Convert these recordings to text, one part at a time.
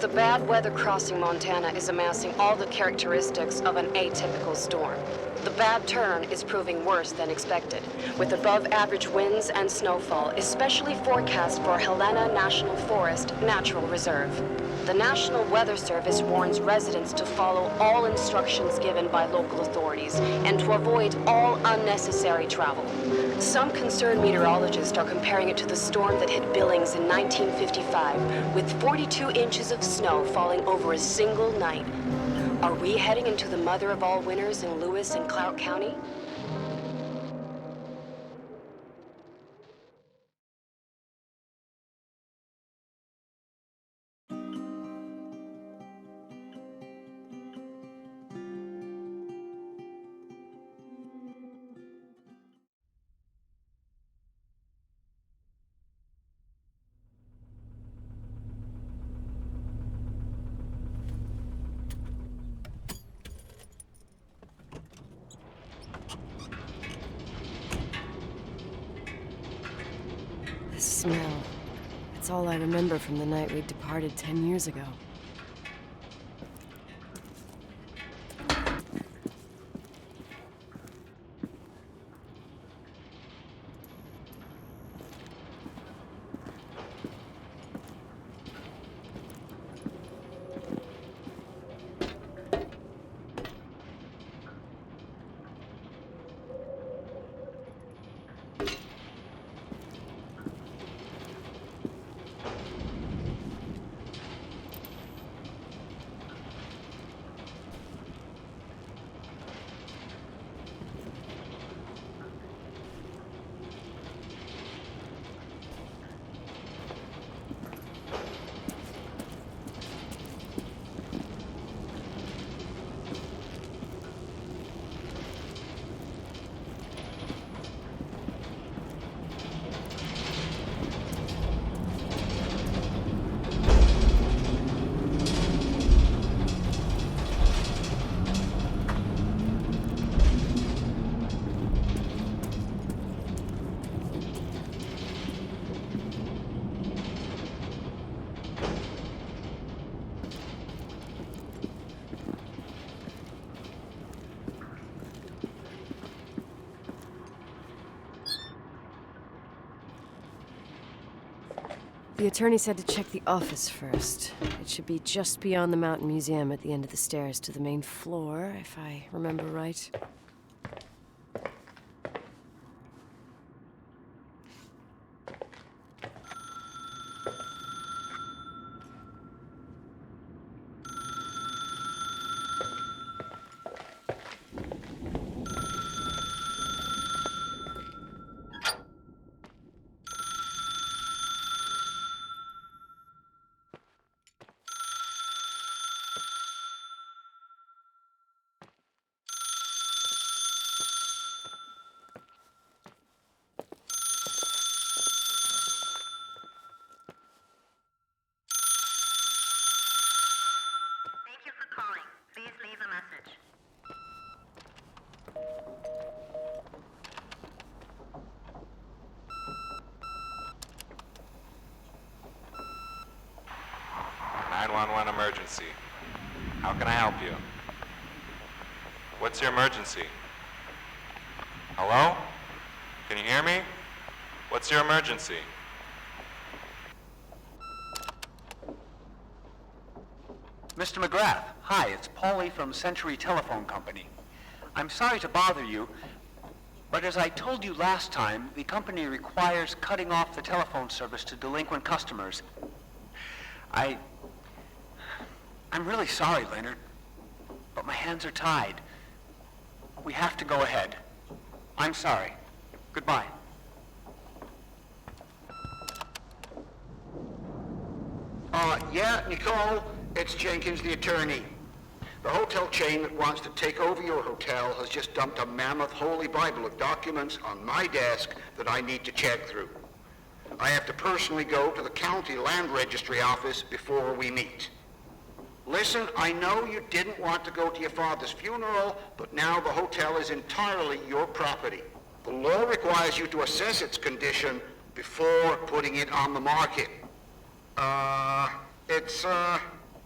The bad weather crossing Montana is amassing all the characteristics of an atypical storm. The bad turn is proving worse than expected, with above-average winds and snowfall, especially forecast for Helena National Forest Natural Reserve. The National Weather Service warns residents to follow all instructions given by local authorities and to avoid all unnecessary travel. Some concerned meteorologists are comparing it to the storm that hit Billings in 1955, with 42 inches of snow falling over a single night. Are we heading into the mother of all winters in Lewis and Clark County? The smell. It's all I remember from the night we departed 10 years ago. The attorney said to check the office first. It should be just beyond the Mountain Museum at the end of the stairs to the main floor, if I remember right. Thank you for calling. Please leave a message. Emergency. How can I help you? What's your emergency? Hello? Can you hear me? What's your emergency? Mr. McGrath, hi, it's Paulie from Century Telephone Company. I'm sorry to bother you, but as I told you last time, the company requires cutting off the telephone service to delinquent customers. I'm really sorry, Leonard, but my hands are tied. We have to go ahead. I'm sorry. Goodbye. Yeah, Nicole, it's Jenkins, the attorney. The hotel chain that wants to take over your hotel has just dumped a mammoth holy Bible of documents on my desk that I need to check through. I have to personally go to the county land registry office before we meet. Listen, I know you didn't want to go to your father's funeral, but now the hotel is entirely your property. The law requires you to assess its condition before putting it on the market. It's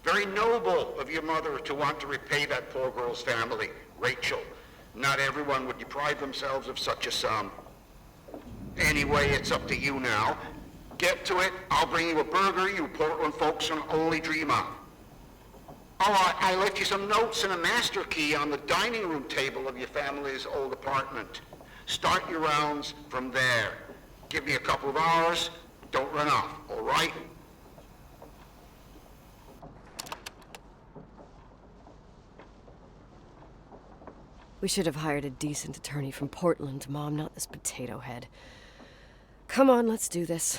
very noble of your mother to want to repay that poor girl's family, Rachel. Not everyone would deprive themselves of such a sum. Anyway, it's up to you now. Get to it. I'll bring you a burger you Portland folks can only dream of. Oh, I left you some notes and a master key on the dining room table of your family's old apartment. Start your rounds from there. Give me a couple of hours. Don't run off, all right? We should have hired a decent attorney from Portland, Mom, not this potato head. Come on, let's do this.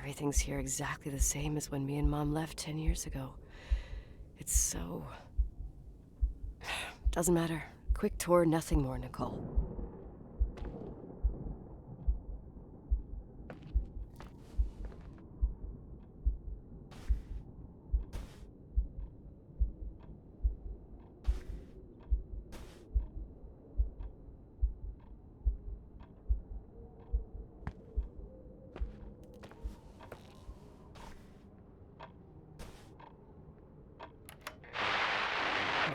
Everything's here exactly the same as when me and Mom left 10 years ago. It's so... Doesn't matter. Quick tour, nothing more, Nicole.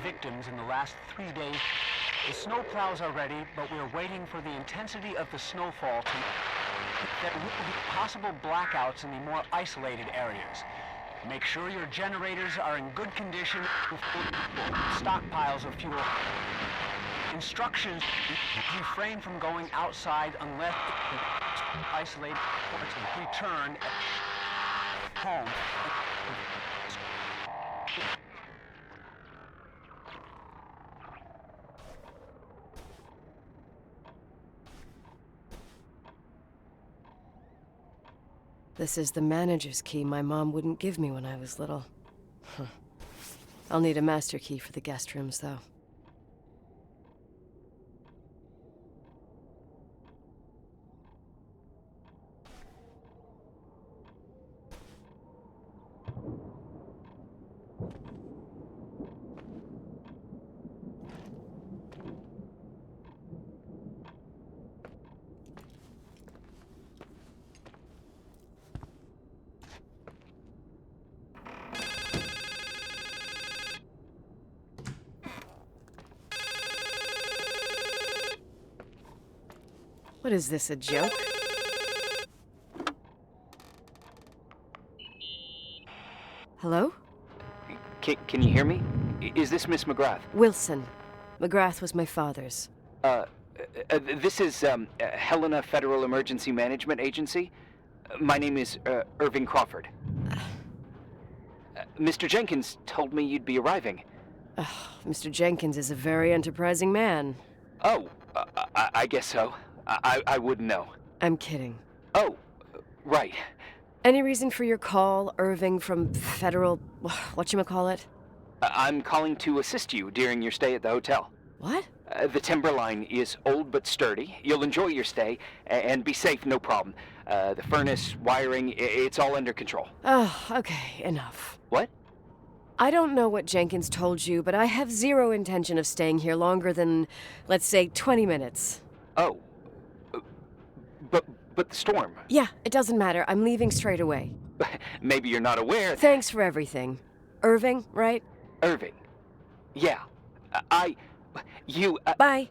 Victims in the last 3 days. The snow plows are ready, but we're waiting for the intensity of the snowfall to... There will be possible blackouts in the more isolated areas. Make sure your generators are in good condition with stockpiles of fuel. Instructions: refrain from going outside unless isolated ports return home. This is the manager's key my mom wouldn't give me when I was little. I'll need a master key for the guest rooms, though. What is this, a joke? Hello? Can you hear me? Is this Miss McGrath? Wilson. McGrath was my father's. This is Helena Federal Emergency Management Agency. My name is Irving Crawford. Mr. Jenkins told me you'd be arriving. Mr. Jenkins is a very enterprising man. Oh, I guess so. I wouldn't know. I'm kidding. Oh, right. Any reason for your call, Irving from Federal... whatchamacallit? I'm calling to assist you during your stay at the hotel. What? The timberline is old but sturdy. You'll enjoy your stay, and be safe, no problem. The furnace, wiring, it's all under control. Oh, okay, enough. What? I don't know what Jenkins told you, but I have zero intention of staying here longer than, let's say, 20 minutes. Oh. But the storm. Yeah, it doesn't matter. I'm leaving straight away. Maybe you're not aware. Thanks for everything. Irving, right? Irving. Yeah. You... Bye.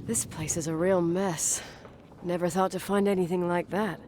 This place is a real mess. Never thought to find anything like that.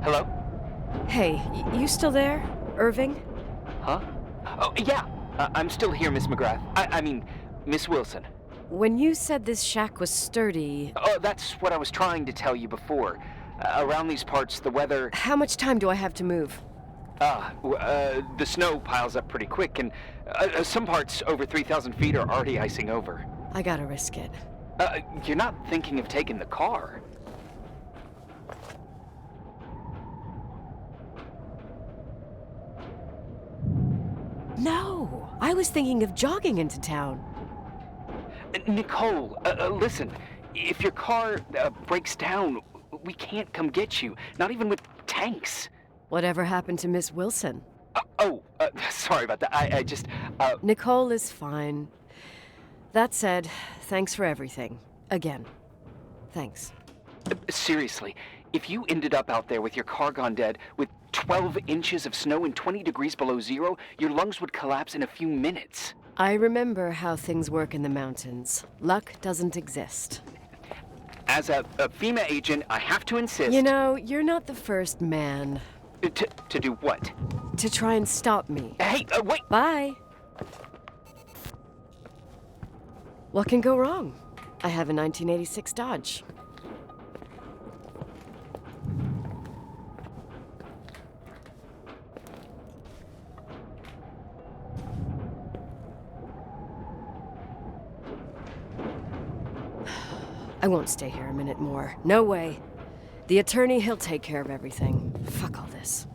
Hello? Hey, you still there, Irving? Huh? Oh, yeah. I'm still here, Miss McGrath. I mean, Miss Wilson. When you said this shack was sturdy... Oh, that's what I was trying to tell you before. Around these parts, the weather... How much time do I have to move? The snow piles up pretty quick, and some parts over 3,000 feet are already icing over. I gotta risk it. You're not thinking of taking the car? No, I was thinking of jogging into town. Nicole, listen. If your car breaks down, we can't come get you. Not even with tanks. Whatever happened to Miss Wilson? Sorry about that. I just... Nicole is fine. That said, thanks for everything. Again. Thanks. Seriously, if you ended up out there with your car gone dead, with 12 inches of snow and 20 degrees below zero, your lungs would collapse in a few minutes. I remember how things work in the mountains. Luck doesn't exist. As a FEMA agent, I have to insist... You know, you're not the first man. To do what? To try and stop me. Hey, wait! Bye. What can go wrong? I have a 1986 Dodge. I won't stay here a minute more. No way. The attorney, he'll take care of everything. Fuck all this.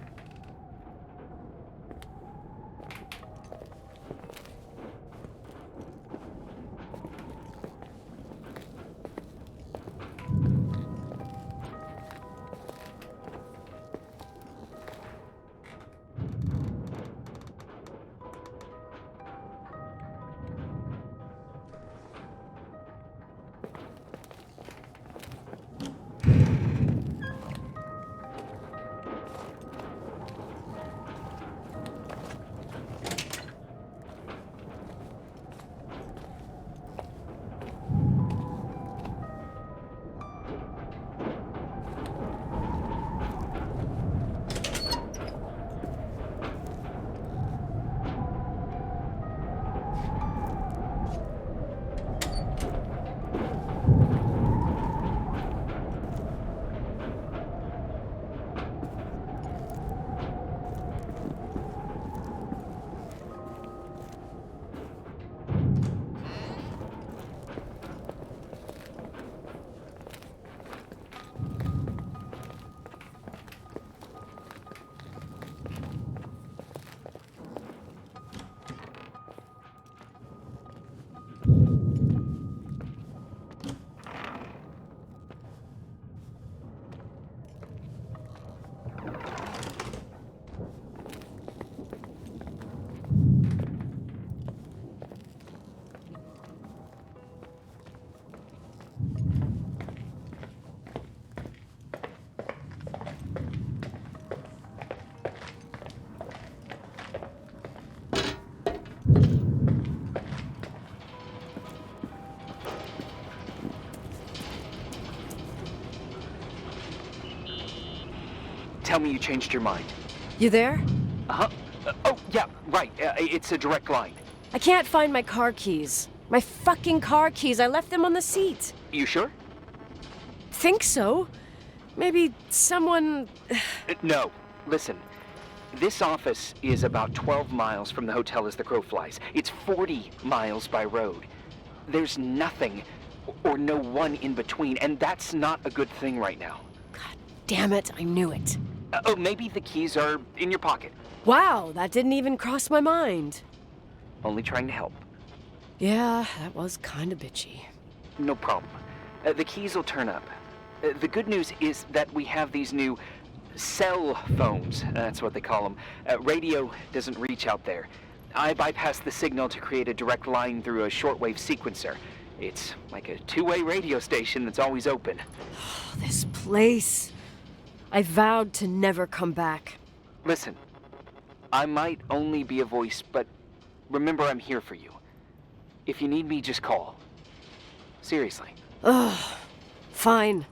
Tell me you changed your mind. You there? Uh-huh. Oh, yeah, right. It's a direct line. I can't find my car keys. My fucking car keys. I left them on the seat. You sure? Think so. Maybe someone... No. Listen. This office is about 12 miles from the hotel as the crow flies. It's 40 miles by road. There's nothing or no one in between, and that's not a good thing right now. God damn it, I knew it. Maybe the keys are in your pocket. Wow, that didn't even cross my mind. Only trying to help. Yeah, that was kind of bitchy. No problem. The keys will turn up. The good news is that we have these new cell phones. That's what they call them. Radio doesn't reach out there. I bypass the signal to create a direct line through a shortwave sequencer. It's like a two-way radio station that's always open. This place. I vowed to never come back. Listen, I might only be a voice, but remember I'm here for you. If you need me, just call. Seriously. Ugh. Fine.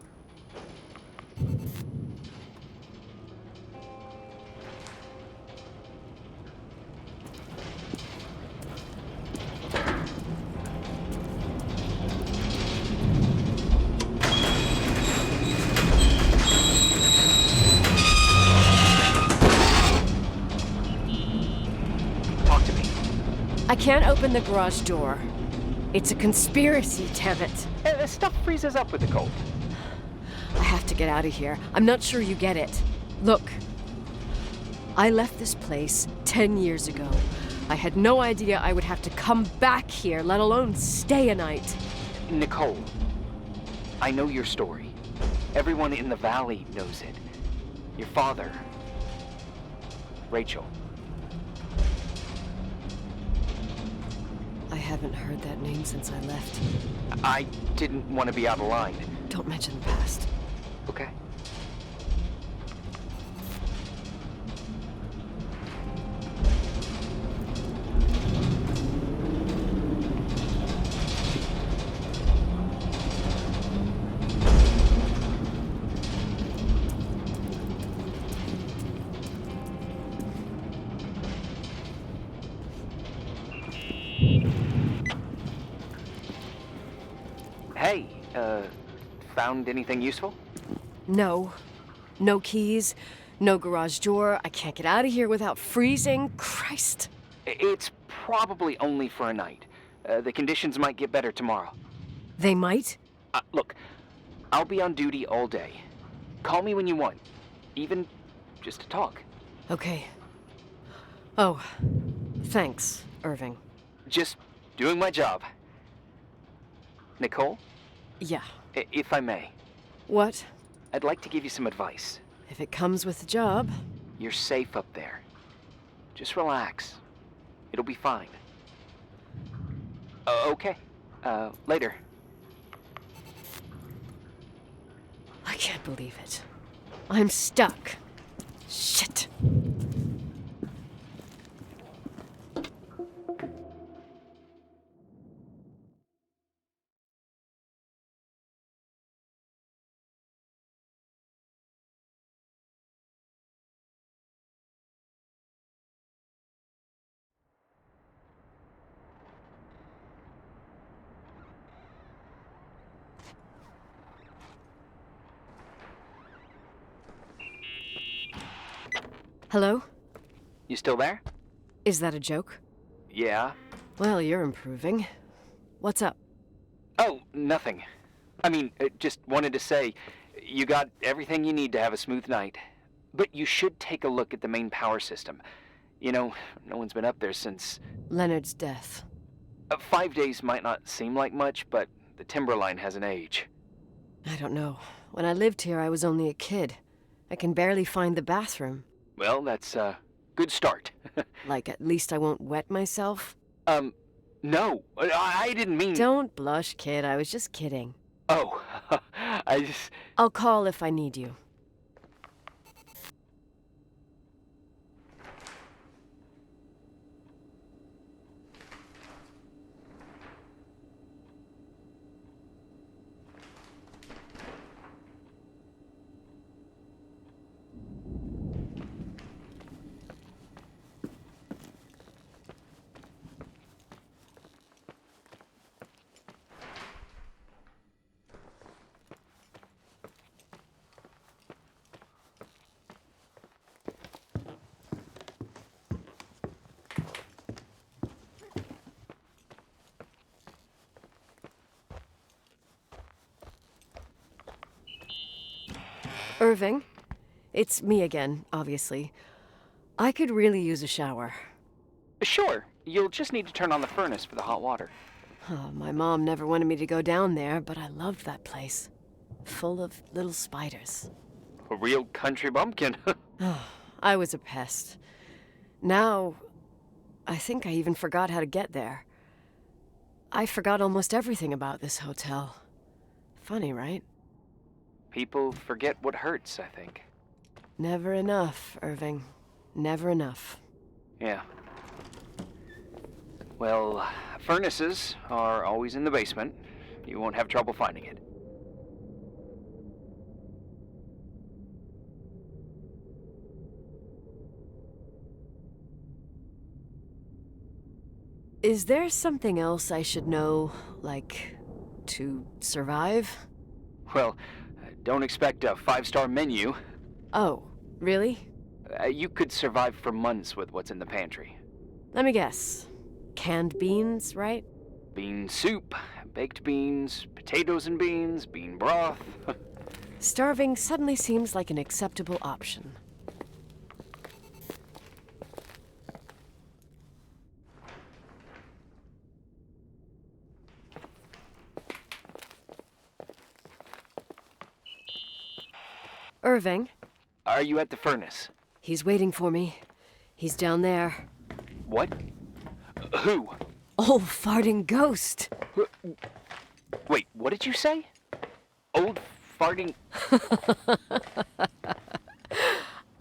I can't open the garage door. It's a conspiracy, damn it. Stuff freezes up with the cold. I have to get out of here. I'm not sure you get it. Look, I left this place 10 years ago. I had no idea I would have to come back here, let alone stay a night. Nicole, I know your story. Everyone in the valley knows it. Your father, Rachel. I haven't heard that name since I left. I didn't want to be out of line. Don't mention the past. Okay. Hey, found anything useful? No. No keys, no garage door. I can't get out of here without freezing. Christ. It's probably only for a night. The conditions might get better tomorrow. They might? Look, I'll be on duty all day. Call me when you want, even just to talk. Okay. Oh, thanks, Irving. Just doing my job. Nicole, Yeah. if I may, What? I'd like to give you some advice. If it comes with the job. You're safe up there. Just relax. It'll be fine. Okay. Later. I can't believe it. I'm stuck. Shit. Hello? You still there? Is that a joke? Yeah. Well, you're improving. What's up? Oh, nothing. I mean, just wanted to say, you got everything you need to have a smooth night. But you should take a look at the main power system. You know, no one's been up there since... Leonard's death. 5 days might not seem like much, but the timberline has an age. I don't know. When I lived here, I was only a kid. I can barely find the bathroom. Well, that's a good start. Like, at least I won't wet myself? No, I didn't mean... Don't blush, kid. I was just kidding. Oh, I just... I'll call if I need you. Irving, it's me again, obviously. I could really use a shower. Sure, you'll just need to turn on the furnace for the hot water. Oh, my mom never wanted me to go down there, but I loved that place. Full of little spiders. A real country bumpkin. Oh, I was a pest. Now, I think I even forgot how to get there. I forgot almost everything about this hotel. Funny, right? People forget what hurts, I think. Never enough, Irving. Never enough. Yeah. Well, furnaces are always in the basement. You won't have trouble finding it. Is there something else I should know, like, to survive? Well, don't expect a 5-star menu. Oh, really? You could survive for months with what's in the pantry. Let me guess. Canned beans, right? Bean soup, baked beans, potatoes and beans, bean broth. Starving suddenly seems like an acceptable option. Irving. Are you at the furnace? He's waiting for me. He's down there. What? Who? Old farting ghost. Wait, what did you say? Old farting...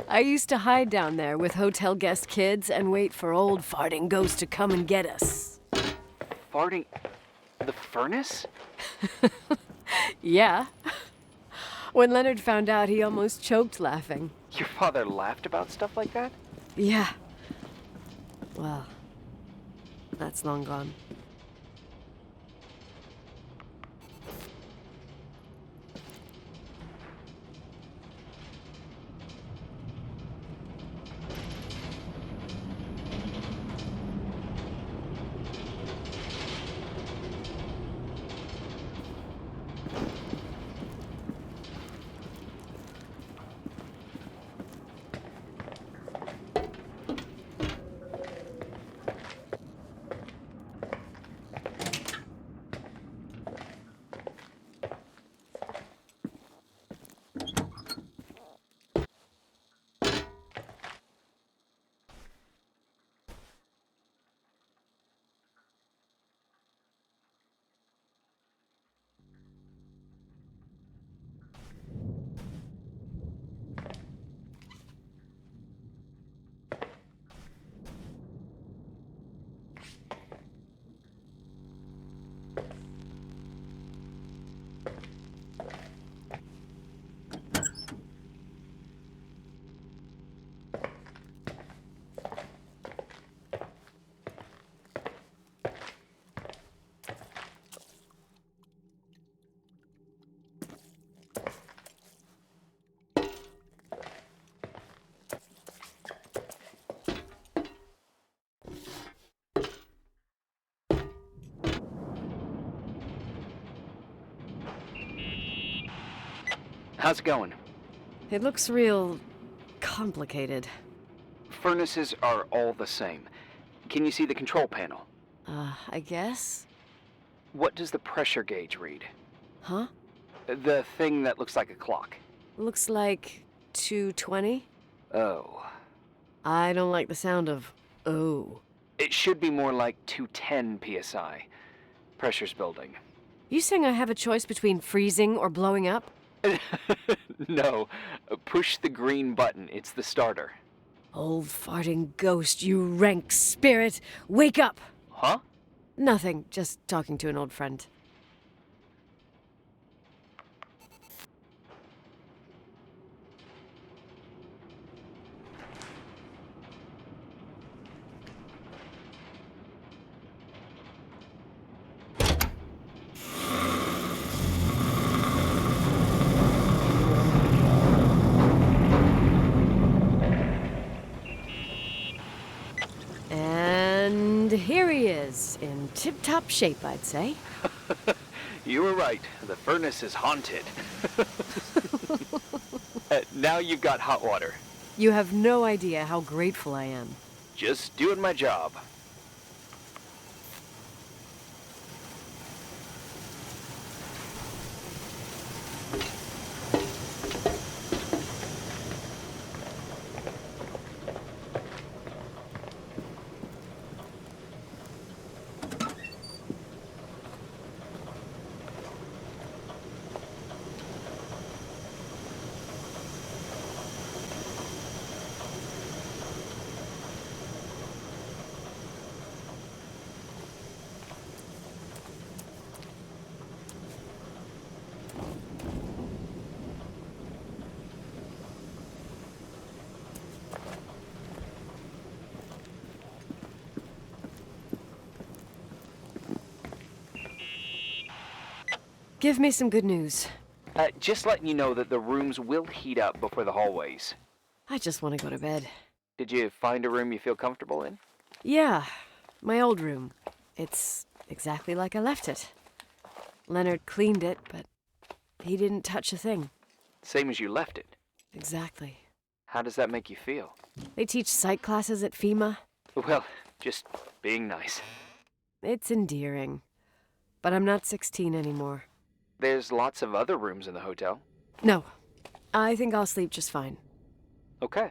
I used to hide down there with hotel guest kids and wait for old farting ghost to come and get us. Farting... the furnace? Yeah. When Leonard found out, he almost choked laughing. Your father laughed about stuff like that? Yeah. Well, that's long gone. How's it going? It looks real complicated. Furnaces are all the same. Can you see the control panel? I guess? What does the pressure gauge read? Huh? The thing that looks like a clock. Looks like 220? Oh. I don't like the sound of oh. It should be more like 210 psi. Pressure's building. You saying I have a choice between freezing or blowing up? No. Push the green button. It's the starter. Old farting ghost, you rank spirit! Wake up! Huh? Nothing, just talking to an old friend. And here he is, in tip-top shape, I'd say. You were right. The furnace is haunted. Now you've got hot water. You have no idea how grateful I am. Just doing my job. Give me some good news. Just letting you know that the rooms will heat up before the hallways. I just want to go to bed. Did you find a room you feel comfortable in? Yeah, my old room. It's exactly like I left it. Leonard cleaned it, but he didn't touch a thing. Same as you left it. Exactly. How does that make you feel? They teach psych classes at FEMA. Well, just being nice. It's endearing. But I'm not 16 anymore. There's lots of other rooms in the hotel. No, I think I'll sleep just fine. Okay.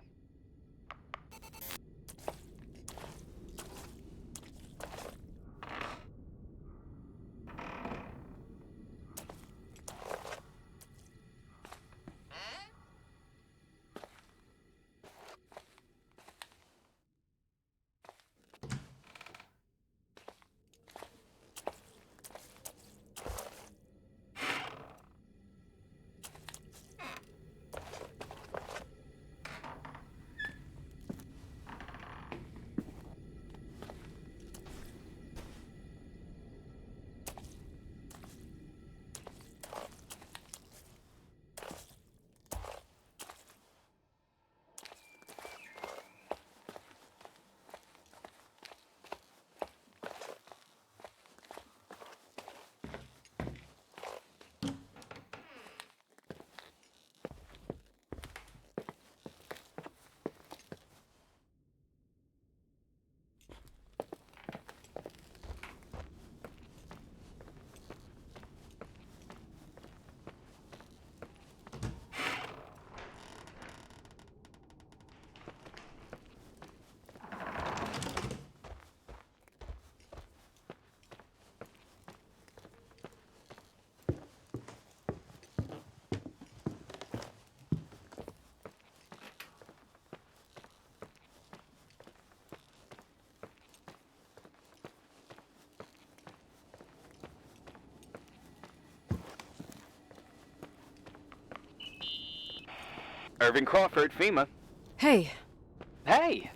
Irving Crawford, FEMA. Hey, Hey!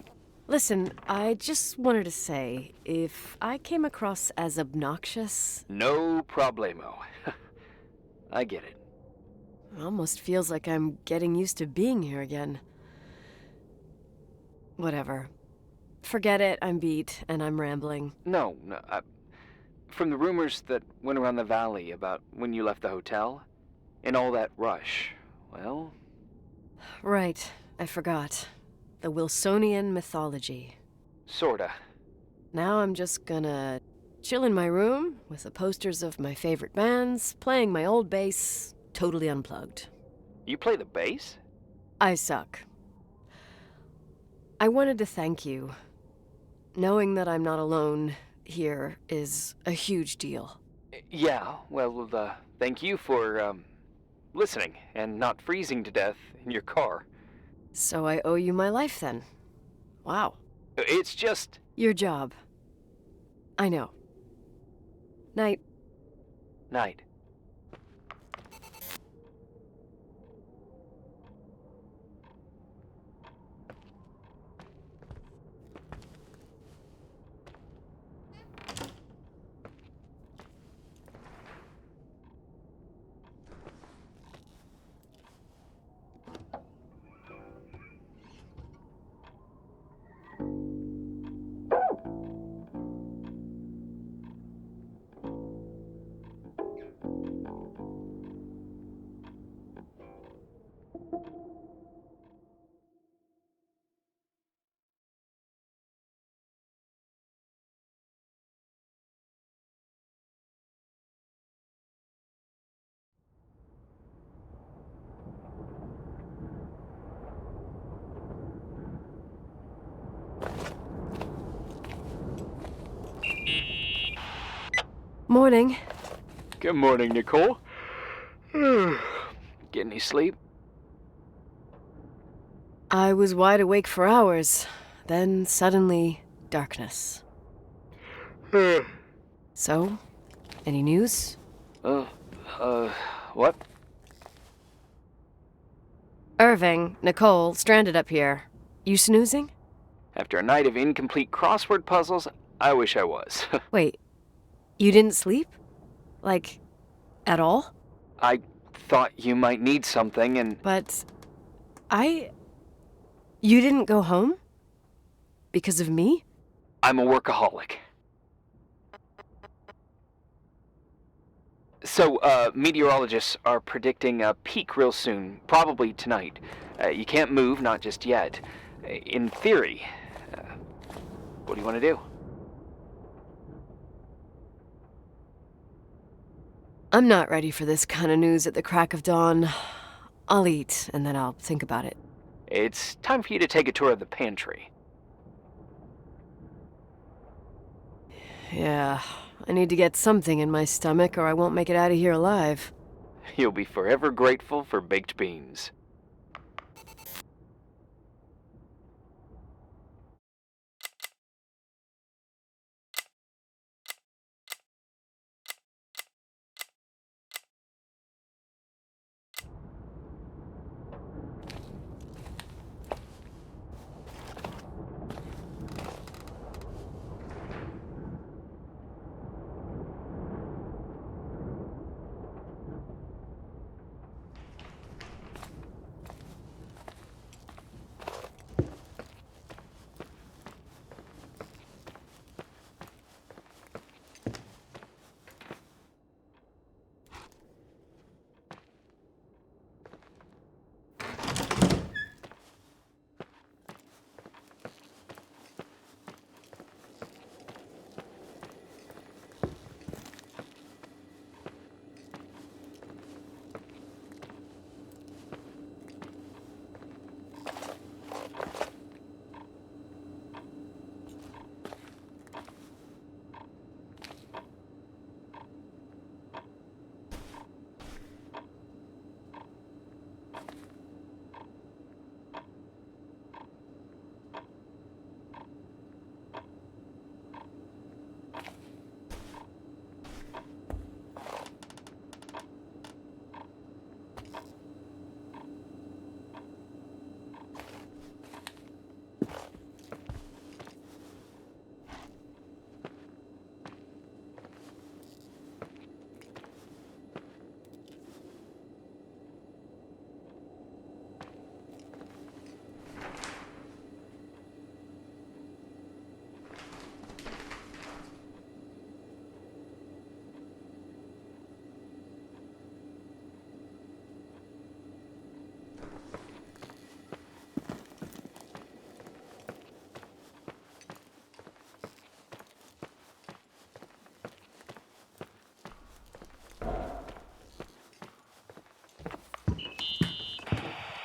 listen, I just wanted to say, if I came across as obnoxious, No problemo. I get it. it almost feels like I'm getting used to being here again. Whatever. Forget it, I'm beat, and I'm rambling. No, from the rumors that went around the valley about when you left the hotel, and all that rush, well, Right, I forgot. The Wilsonian mythology. sorta. Now I'm just gonna chill in my room with the posters of my favorite bands, playing my old bass, totally unplugged. You play the bass? I suck. I wanted to thank you. Knowing that I'm not alone here is a huge deal. Yeah, well, thank you for, listening and not freezing to death in your car. So I owe you my life then. Wow. It's just... Your job. I know. Night. night. Morning. Good morning, Nicole. Get any sleep? I was wide awake for hours. Then suddenly, darkness. So, any news? What? Irving, Nicole, stranded up here. You snoozing? After a night of incomplete crossword puzzles, I wish I was. Wait, you didn't sleep? Like, at all? I thought you might need something, and... But you didn't go home? Because of me? I'm a workaholic. So, meteorologists are predicting a peak real soon, probably tonight. You can't move, not just yet. In theory, what do you want to do? I'm not ready for this kind of news at the crack of dawn. I'll eat, and then I'll think about it. It's time for you to take a tour of the pantry. Yeah, I need to get something in my stomach, or I won't make it out of here alive. You'll be forever grateful for baked beans.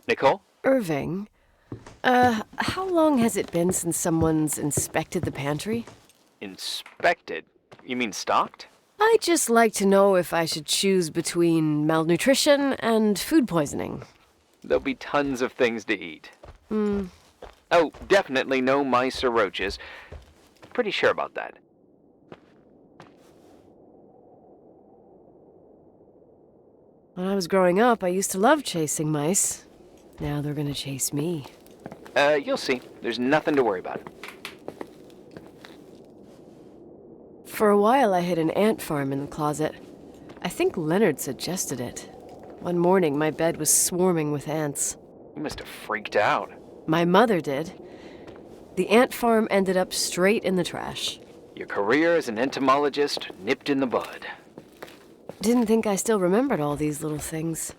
Nicole? Irving, how long has it been since someone's inspected the pantry? Inspected? You mean stocked? I'd just like to know if I should choose between malnutrition and food poisoning. There'll be tons of things to eat. Oh, definitely no mice or roaches. Pretty sure about that. When I was growing up, I used to love chasing mice. Now they're gonna chase me. You'll see. There's nothing to worry about. For a while, I hid an ant farm in the closet. I think Leonard suggested it. One morning, my bed was swarming with ants. You must have freaked out. My mother did. The ant farm ended up straight in the trash. Your career as an entomologist nipped in the bud. Didn't think I still remembered all these little things.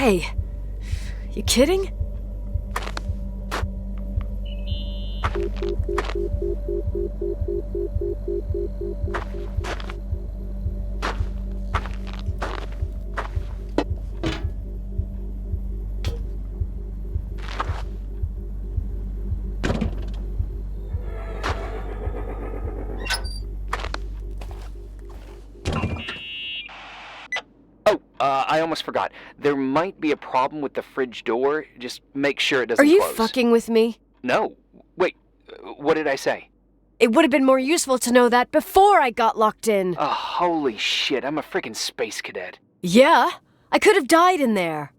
way. You kidding? Oh, I almost forgot. There might be a problem with the fridge door. Just make sure it Are doesn't you close. fucking with me? No. Wait, what did I say? It would have been more useful to know that before I got locked in. Oh, holy shit, I'm a freaking space cadet. Yeah, I could have died in there.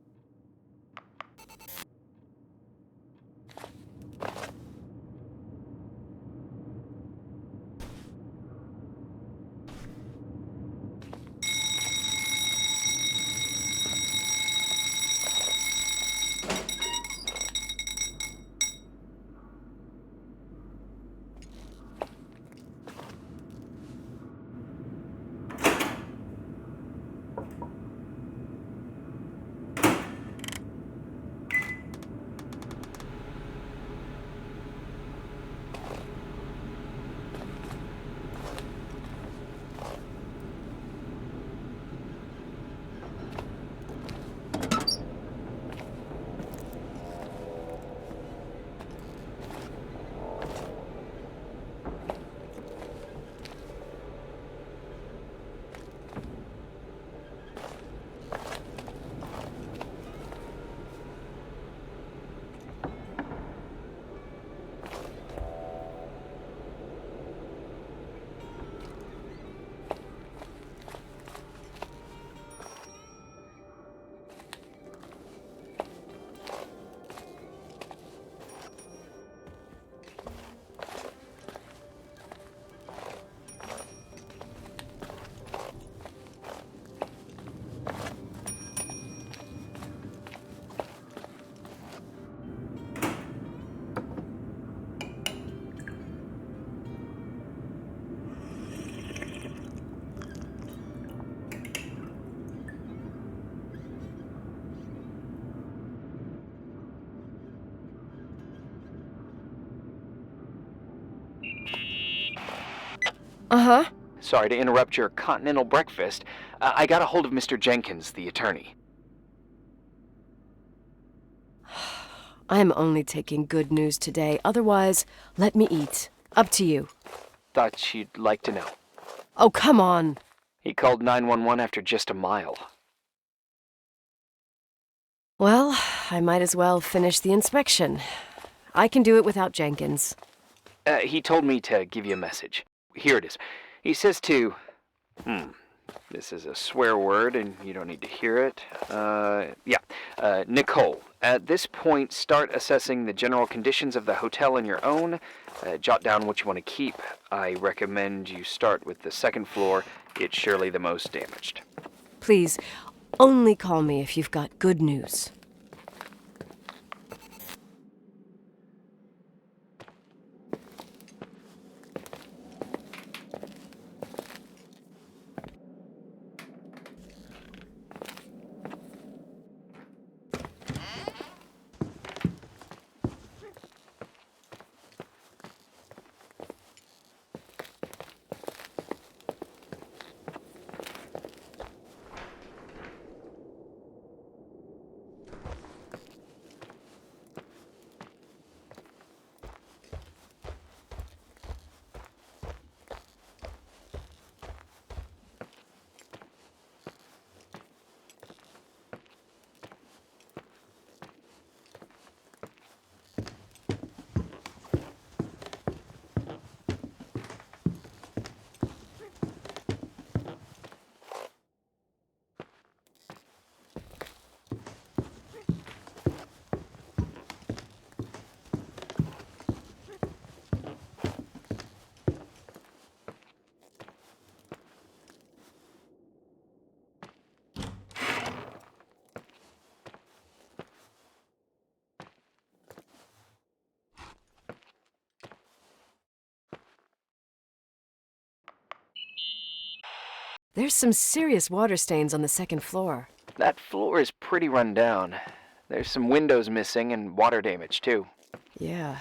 Uh-huh. Sorry to interrupt your continental breakfast. I got a hold of Mr. Jenkins, the attorney. I'm only taking good news today. Otherwise, let me eat. Up to you. Thought you'd like to know. Oh, come on. He called 911 after just a mile. Well, I might as well finish the inspection. I can do it without Jenkins. He told me to give you a message. Here it is. He says to... This is a swear word, and you don't need to hear it. Nicole. At this point, start assessing the general conditions of the hotel on your own. Jot down what you want to keep. I recommend you start with the second floor. It's surely the most damaged. Please, only call me if you've got good news. There's some serious water stains on the second floor. That floor is pretty run down. There's some windows missing and water damage, too. Yeah.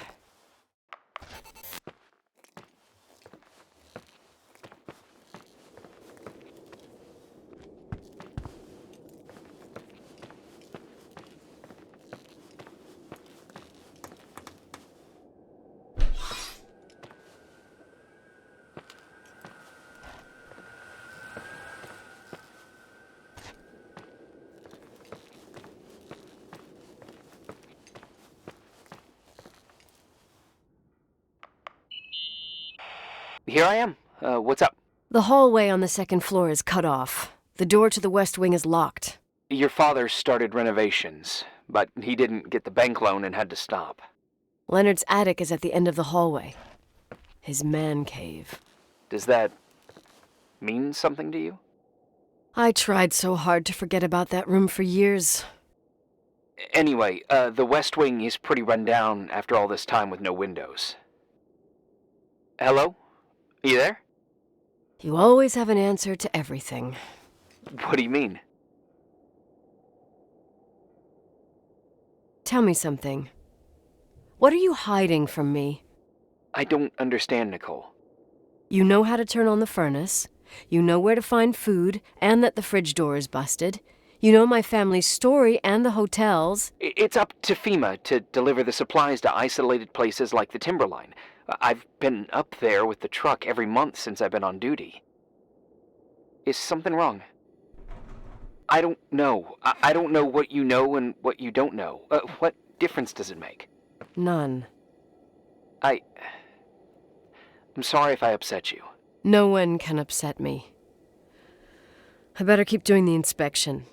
Here I am. What's up? The hallway on the second floor is cut off. The door to the west wing is locked. Your father started renovations, but he didn't get the bank loan and had to stop. Leonard's attic is at the end of the hallway. His man cave. Does that mean something to you? I tried so hard to forget about that room for years. Anyway, the west wing is pretty run down after all this time with no windows. Hello? You there? You always have an answer to everything. What do you mean? Tell me something. What are you hiding from me? I don't understand, Nicole. You know how to turn on the furnace. You know where to find food, and that the fridge door is busted. You know my family's story and the hotel's. It's up to FEMA to deliver the supplies to isolated places like the Timberline. I've been up there with the truck every month since I've been on duty. Is something wrong? I don't know. I don't know what you know and what you don't know. What difference does it make? None. I'm sorry if I upset you. No one can upset me. I better keep doing the inspection.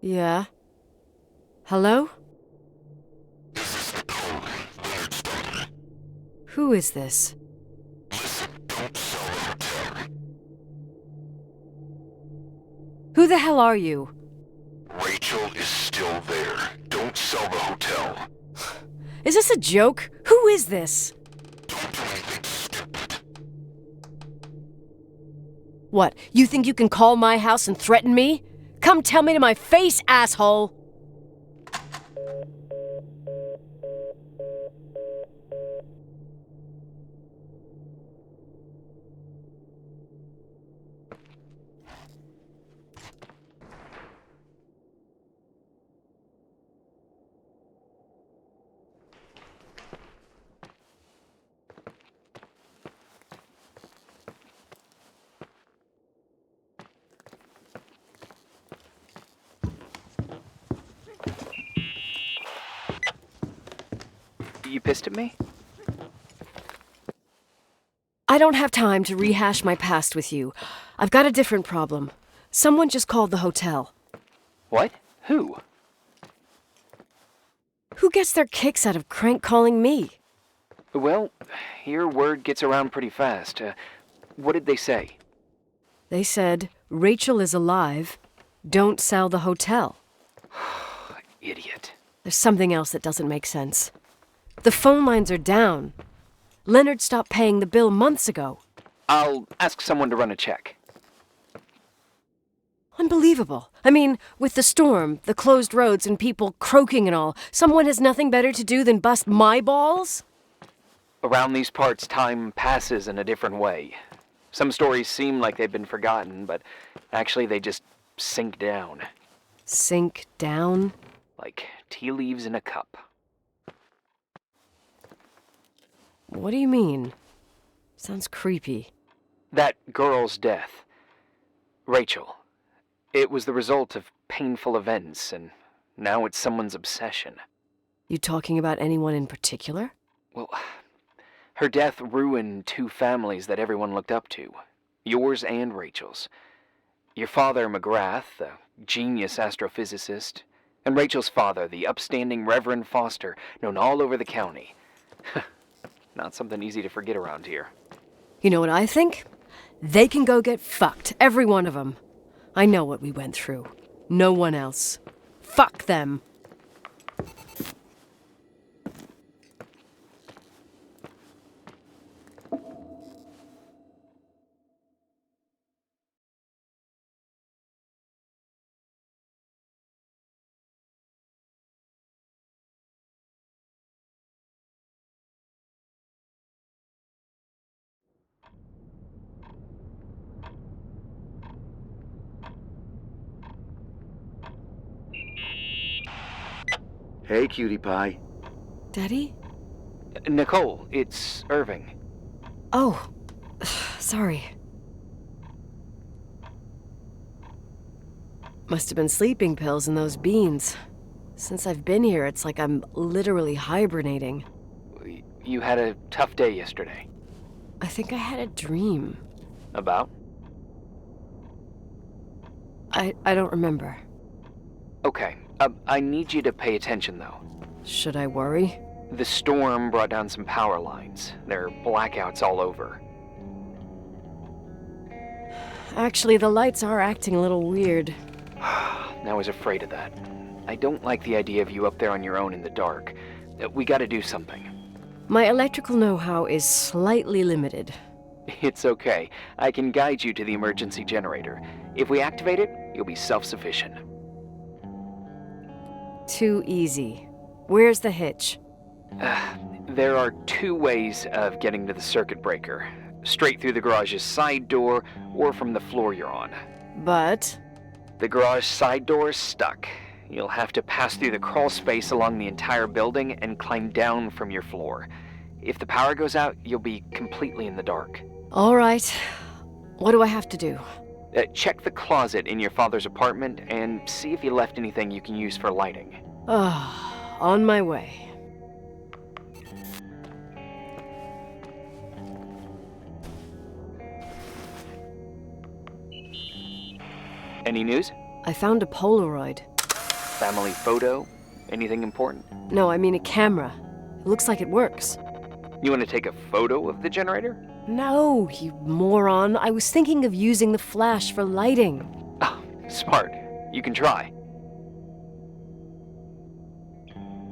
Yeah? Hello? This is Nicole, Leonard's daughter. Who is this? Listen, don't sell the hotel. Who the hell are you? Rachel is still there. Don't sell the hotel. Is this a joke? Who is this? Don't do anything stupid. What, you think you can call my house and threaten me? Come tell me to my face, asshole! You pissed at me? I don't have time to rehash my past with you. I've got a different problem. Someone just called the hotel. What? Who? Who gets their kicks out of crank calling me? Well, your word gets around pretty fast. What did they say? They said, Rachel is alive. Don't sell the hotel. Idiot. There's something else that doesn't make sense. The phone lines are down. Leonard stopped paying the bill months ago. I'll ask someone to run a check. Unbelievable. I mean, with the storm, the closed roads, and people croaking and all, someone has nothing better to do than bust my balls? Around these parts, time passes in a different way. Some stories seem like they've been forgotten, but actually they just sink down. Sink down? Like tea leaves in a cup. What do you mean? Sounds creepy. That girl's death. Rachel. It was the result of painful events, and now it's someone's obsession. You talking about anyone in particular? Well, her death ruined two families that everyone looked up to. Yours and Rachel's. Your father, McGrath, the genius astrophysicist, and Rachel's father, the upstanding Reverend Foster, known all over the county. Not something easy to forget around here. You know what I think? They can go get fucked, every one of them. I know what we went through. No one else. Fuck them. Hey, cutie pie. Daddy? Nicole, it's Irving. Oh, sorry. Must have been sleeping pills in those beans. Since I've been here, it's like I'm literally hibernating. You had a tough day yesterday. I think I had a dream. About? I don't remember. Okay, I need you to pay attention, though. Should I worry? The storm brought down some power lines. There are blackouts all over. Actually, the lights are acting a little weird. I was afraid of that. I don't like the idea of you up there on your own in the dark. We gotta do something. My electrical know-how is slightly limited. It's okay. I can guide you to the emergency generator. If we activate it, you'll be self-sufficient. Too easy. Where's the hitch? There are two ways of getting to the circuit breaker. Straight through the garage's side door, or from the floor you're on. But... The garage side door is stuck. You'll have to pass through the crawl space along the entire building and climb down from your floor. If the power goes out, you'll be completely in the dark. All right. What do I have to do? Check the closet in your father's apartment and see if he left anything you can use for lighting. On my way. Any news? I found a Polaroid. Family photo? Anything important? No, I mean a camera. It looks like it works. You want to take a photo of the generator? No, you moron. I was thinking of using the flash for lighting. Oh, smart. You can try.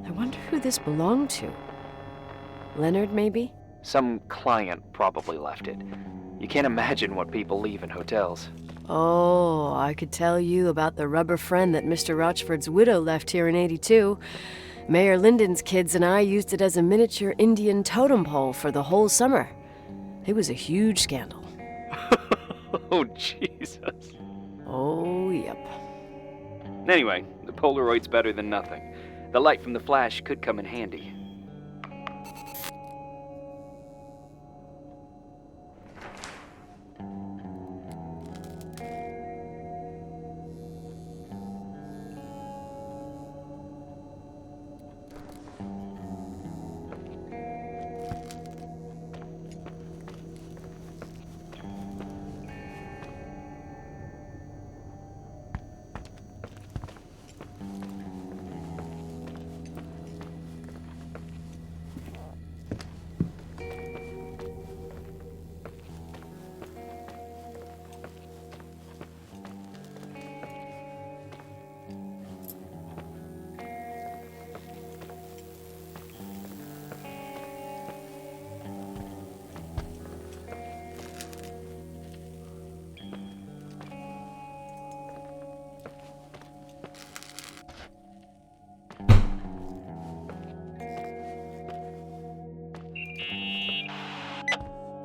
I wonder who this belonged to. Leonard, maybe? Some client probably left it. You can't imagine what people leave in hotels. Oh, I could tell you about the rubber friend that Mr. Rochford's widow left here in '82. Mayor Lyndon's kids and I used it as a miniature Indian totem pole for the whole summer. It was a huge scandal. Oh, Jesus. Oh, yep. Anyway, the Polaroid's better than nothing. The light from the flash could come in handy.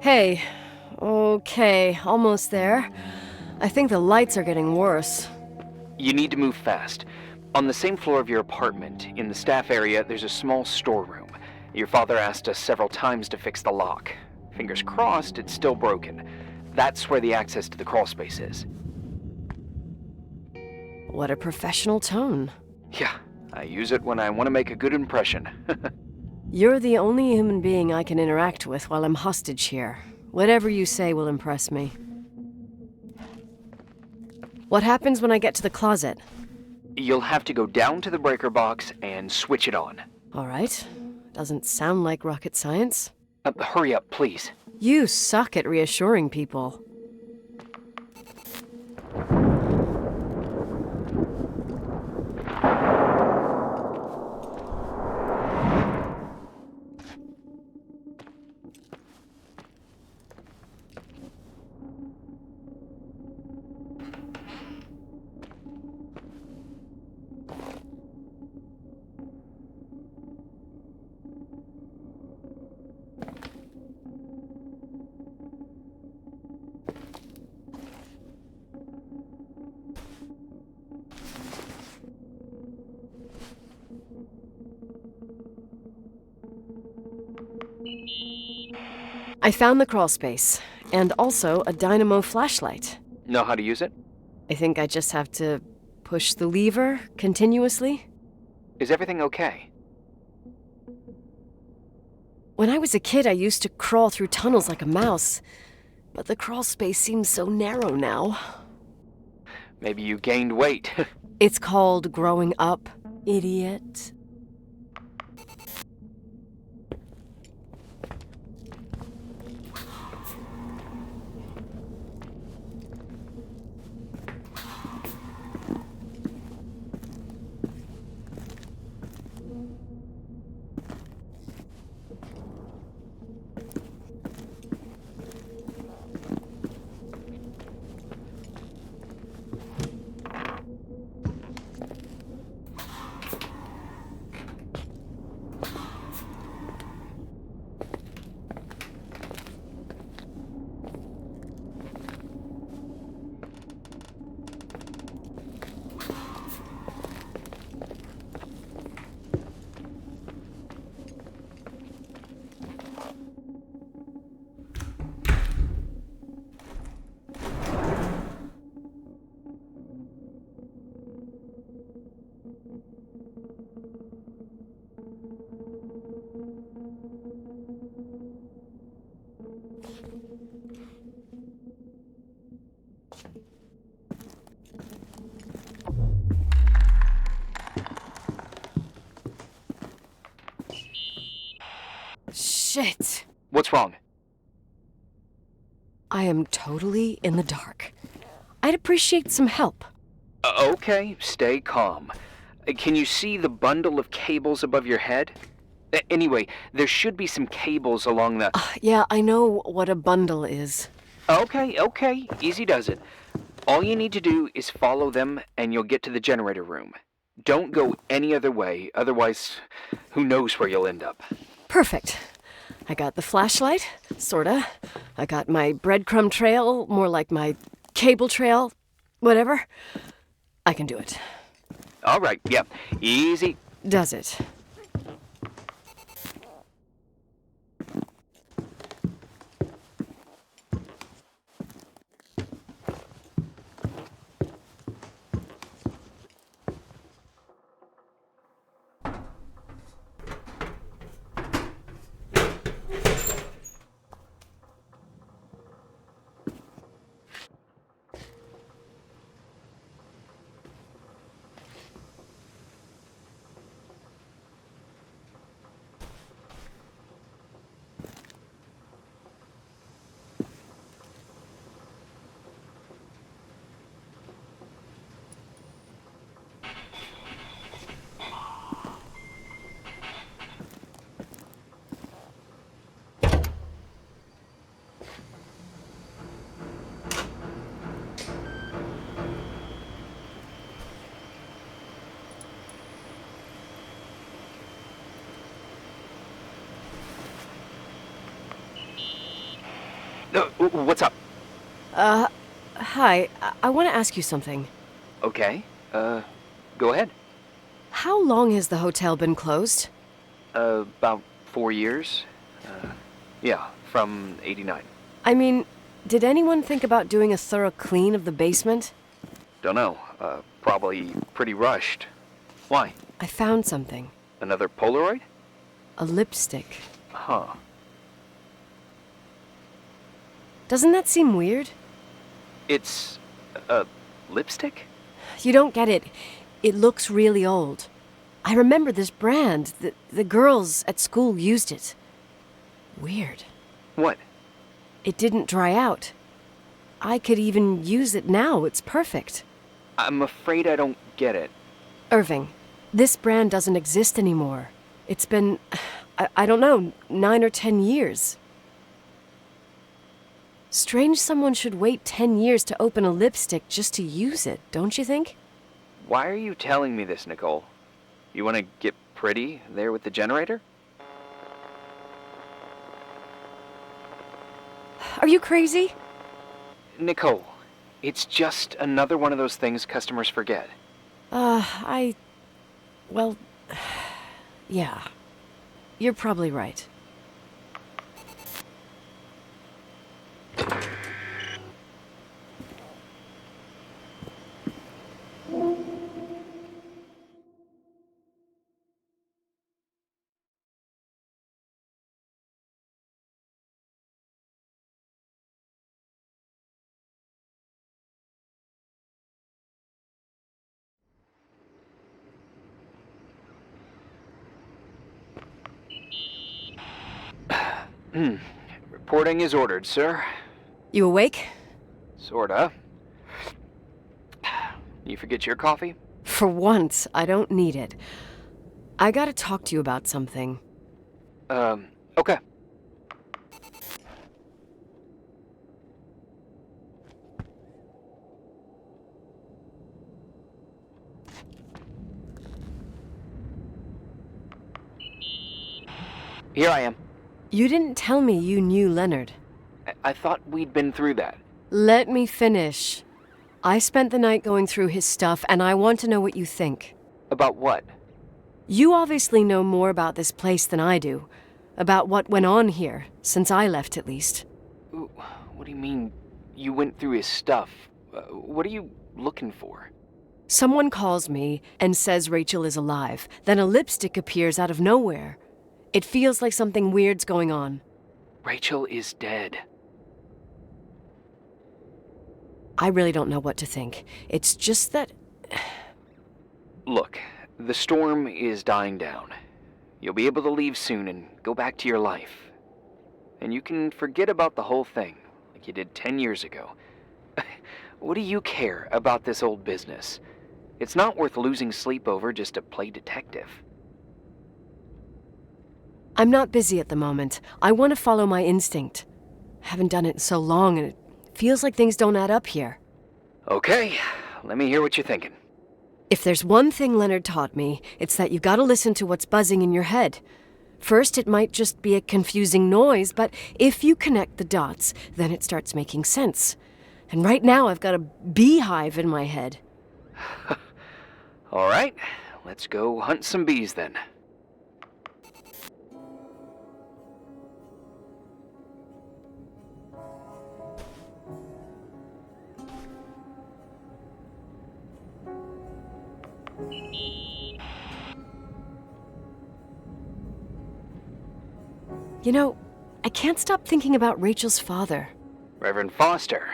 Hey. Okay, almost there. I think the lights are getting worse. You need to move fast. On the same floor of your apartment, in the staff area, there's a small storeroom. Your father asked us several times to fix the lock. Fingers crossed, it's still broken. That's where the access to the crawl space is. What a professional tone. Yeah, I use it when I want to make a good impression. You're the only human being I can interact with while I'm hostage here. Whatever you say will impress me. What happens when I get to the closet? You'll have to go down to the breaker box and switch it on. All right. Doesn't sound like rocket science. Hurry up, please. You suck at reassuring people. I found the crawl space, and also a dynamo flashlight. Know how to use it? I think I just have to push the lever continuously. Is everything okay? When I was a kid, I used to crawl through tunnels like a mouse, but the crawl space seems so narrow now. Maybe you gained weight. It's called growing up, idiot. Shit. What's wrong? I am totally in the dark. I'd appreciate some help. Okay, stay calm. Can you see the bundle of cables above your head? Anyway, there should be some cables along the... Yeah, I know what a bundle is. Okay, easy does it. All you need to do is follow them and you'll get to the generator room. Don't go any other way, otherwise, who knows where you'll end up. Perfect. I got the flashlight, sorta. I got my breadcrumb trail, more like my cable trail, whatever. I can do it. All right, yeah, easy. Does it? What's up? Hi. I want to ask you something. Okay, go ahead. How long has the hotel been closed? About 4 years. Yeah, from '89. I mean, Did anyone think about doing a thorough clean of the basement? Dunno. Probably pretty rushed. Why? I found something. Another Polaroid? A lipstick. Huh. Doesn't that seem weird? It's a lipstick? You don't get it. It looks really old. I remember this brand. The girls at school used it. Weird. What? It didn't dry out. I could even use it now. It's perfect. I'm afraid I don't get it. Irving, this brand doesn't exist anymore. It's been, I don't know, 9 or 10 years. Strange someone should wait 10 years to open a lipstick just to use it, don't you think? Why are you telling me this, Nicole? You want to get pretty there with the generator? Are you crazy? Nicole, it's just another one of those things customers forget. Well, yeah. You're probably right. Reporting is ordered, sir. You awake? Sorta. You forget your coffee? For once, I don't need it. I gotta talk to you about something. Okay. Here I am. You didn't tell me you knew Leonard. I thought we'd been through that. Let me finish. I spent the night going through his stuff, and I want to know what you think. About what? You obviously know more about this place than I do. About what went on here, since I left at least. What do you mean, you went through his stuff? What are you looking for? Someone calls me and says Rachel is alive. Then a lipstick appears out of nowhere. It feels like something weird's going on. Rachel is dead. I really don't know what to think. It's just that... Look, the storm is dying down. You'll be able to leave soon and go back to your life. And you can forget about the whole thing, like you did 10 years ago. What do you care about this old business? It's not worth losing sleep over just to play detective. I'm not busy at the moment. I want to follow my instinct. Haven't done it in so long, and it feels like things don't add up here. Okay, let me hear what you're thinking. If there's one thing Leonard taught me, it's that you gotta listen to what's buzzing in your head. First, it might just be a confusing noise, but if you connect the dots, then it starts making sense. And right now, I've got a beehive in my head. All right, let's go hunt some bees then. You know, I can't stop thinking about Rachel's father. Reverend Foster.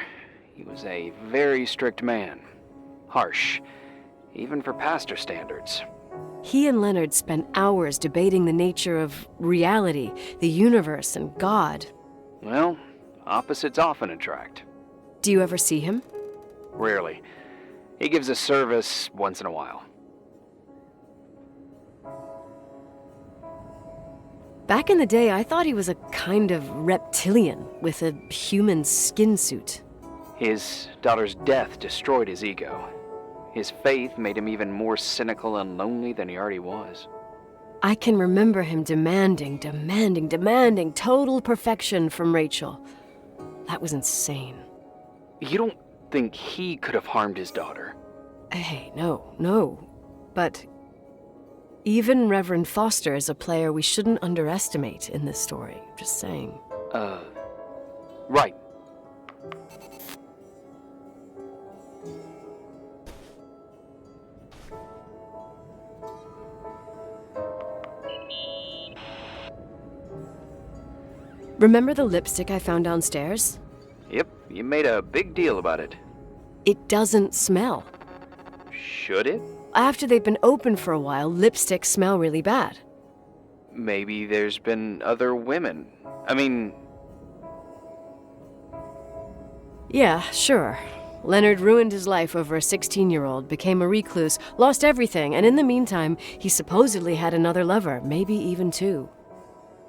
He was a very strict man. Harsh, even for pastor standards. He and Leonard spent hours debating the nature of reality, the universe, and God. Well, opposites often attract. Do you ever see him? Rarely. He gives a service once in a while. Back in the day, I thought he was a kind of reptilian with a human skin suit. His daughter's death destroyed his ego. His faith made him even more cynical and lonely than he already was. I can remember him demanding total perfection from Rachel. That was insane. You don't think he could have harmed his daughter? Hey, no. But even Reverend Foster is a player we shouldn't underestimate in this story. Just saying. Right. Remember the lipstick I found downstairs? Yep, you made a big deal about it. It doesn't smell. Should it? After they've been open for a while, lipsticks smell really bad. Maybe there's been other women. I mean... Yeah, sure. Leonard ruined his life over a 16-year-old, became a recluse, lost everything, and in the meantime, he supposedly had another lover, maybe even two.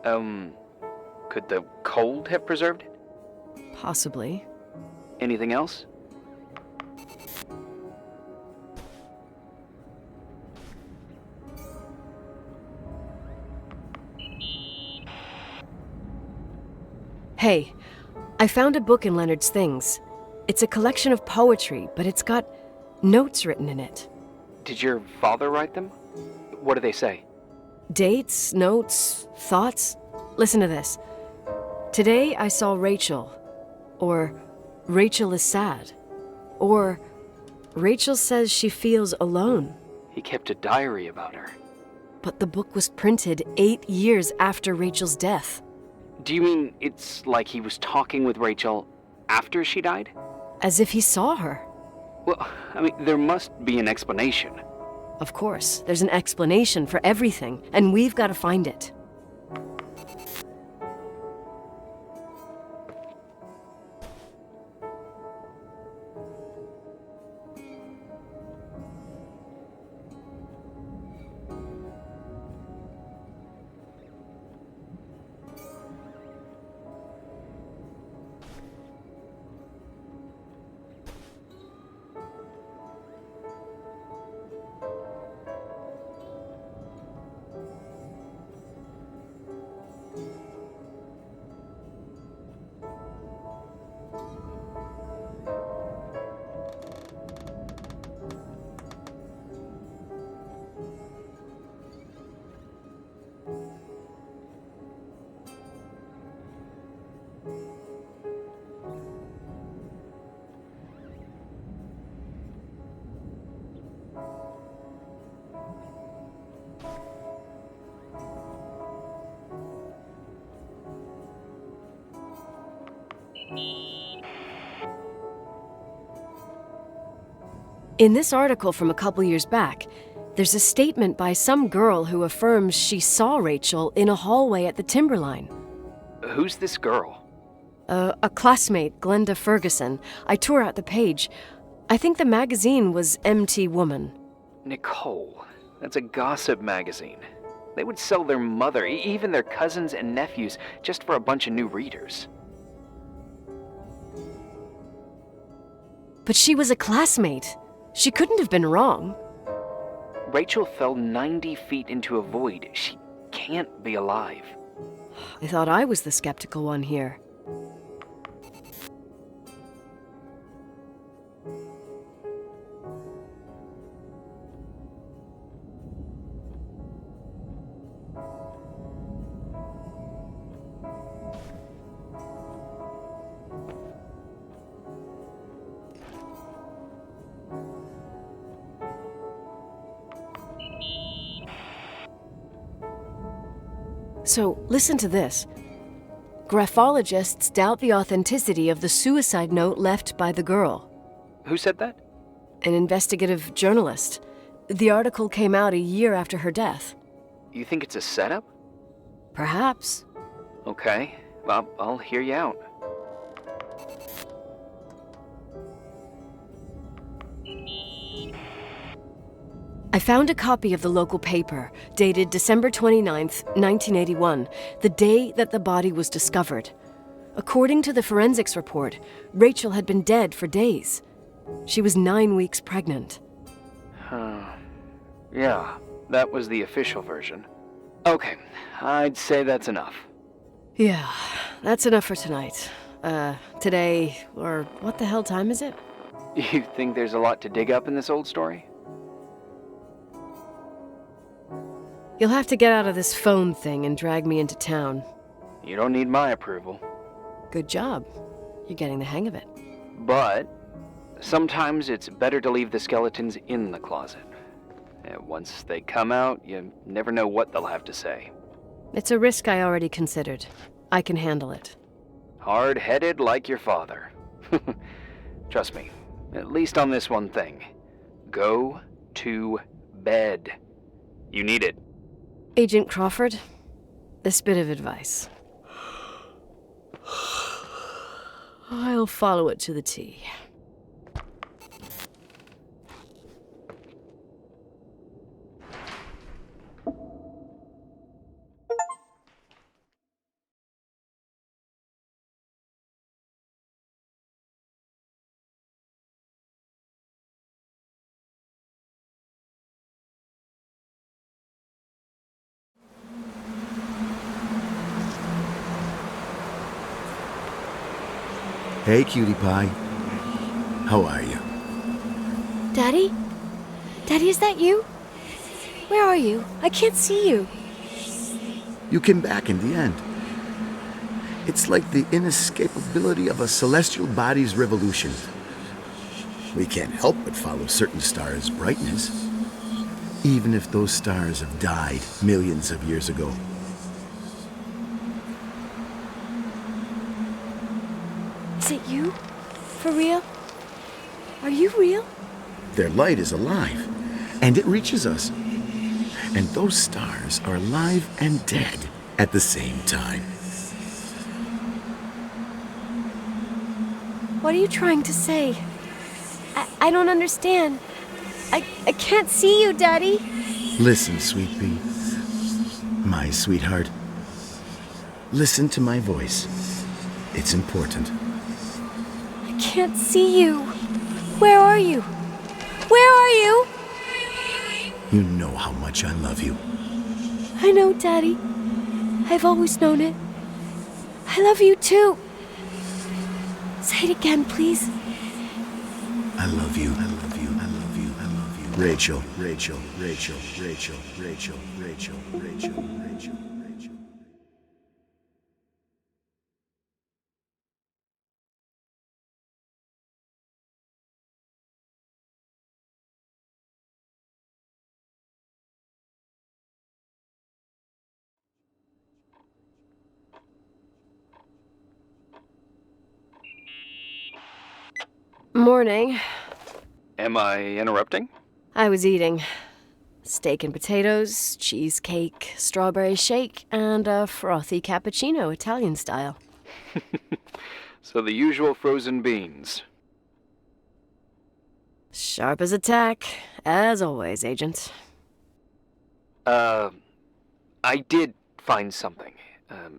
Could the cold have preserved it? Possibly. Anything else? Hey, I found a book in Leonard's things. It's a collection of poetry, but it's got notes written in it. Did your father write them? What do they say? Dates, notes, thoughts. Listen to this. Today I saw Rachel. Or Rachel is sad. Or Rachel says she feels alone. He kept a diary about her. But the book was printed 8 years after Rachel's death. Do you mean it's like he was talking with Rachel after she died? As if he saw her. Well, I mean, there must be an explanation. Of course, there's an explanation for everything, and we've got to find it. In this article from a couple years back, there's a statement by some girl who affirms she saw Rachel in a hallway at the Timberline. Who's this girl? A classmate, Glenda Ferguson. I tore out the page. I think the magazine was MT Woman. Nicole. That's a gossip magazine. They would sell their mother, even their cousins and nephews, just for a bunch of new readers. But she was a classmate. She couldn't have been wrong. Rachel fell 90 feet into a void. She can't be alive. I thought I was the skeptical one here. So, listen to this. Graphologists doubt the authenticity of the suicide note left by the girl. Who said that? An investigative journalist. The article came out a year after her death. You think it's a setup? Perhaps. Okay, well, I'll hear you out. I found a copy of the local paper, dated December 29th, 1981, the day that the body was discovered. According to the forensics report, Rachel had been dead for days. She was 9 weeks pregnant. Yeah, that was the official version. Okay, I'd say that's enough. Yeah, that's enough for tonight. Today, or what the hell time is it? You think there's a lot to dig up in this old story? You'll have to get out of this phone thing and drag me into town. You don't need my approval. Good job. You're getting the hang of it. But sometimes it's better to leave the skeletons in the closet. And once they come out, you never know what they'll have to say. It's a risk I already considered. I can handle it. Hard-headed like your father. Trust me, at least on this one thing. Go to bed. You need it. Agent Crawford, this bit of advice. I'll follow it to the T. Hey, cutie pie. How are you? Daddy? Daddy, is that you? Where are you? I can't see you. You came back in the end. It's like the inescapability of a celestial body's revolution. We can't help but follow certain stars' brightness, even if those stars have died millions of years ago. Is it you? For real? Are you real? Their light is alive, and it reaches us. And those stars are alive and dead at the same time. What are you trying to say? I don't understand. I can't see you, Daddy. Listen, sweet pea. My sweetheart. Listen to my voice. It's important. I can't see you. Where are you? Where are you? You know how much I love you. I know, Daddy. I've always known it. I love you too. Say it again, please. I love you. I love you. I love you. I love you. Rachel, Rachel, Rachel, Rachel, Rachel, Rachel, Rachel, Rachel, Rachel. Morning. Am I interrupting? I was eating steak and potatoes, cheesecake, strawberry shake, and a frothy cappuccino, Italian style. So the usual frozen beans. Sharp as a tack, as always, Agent. I did find something.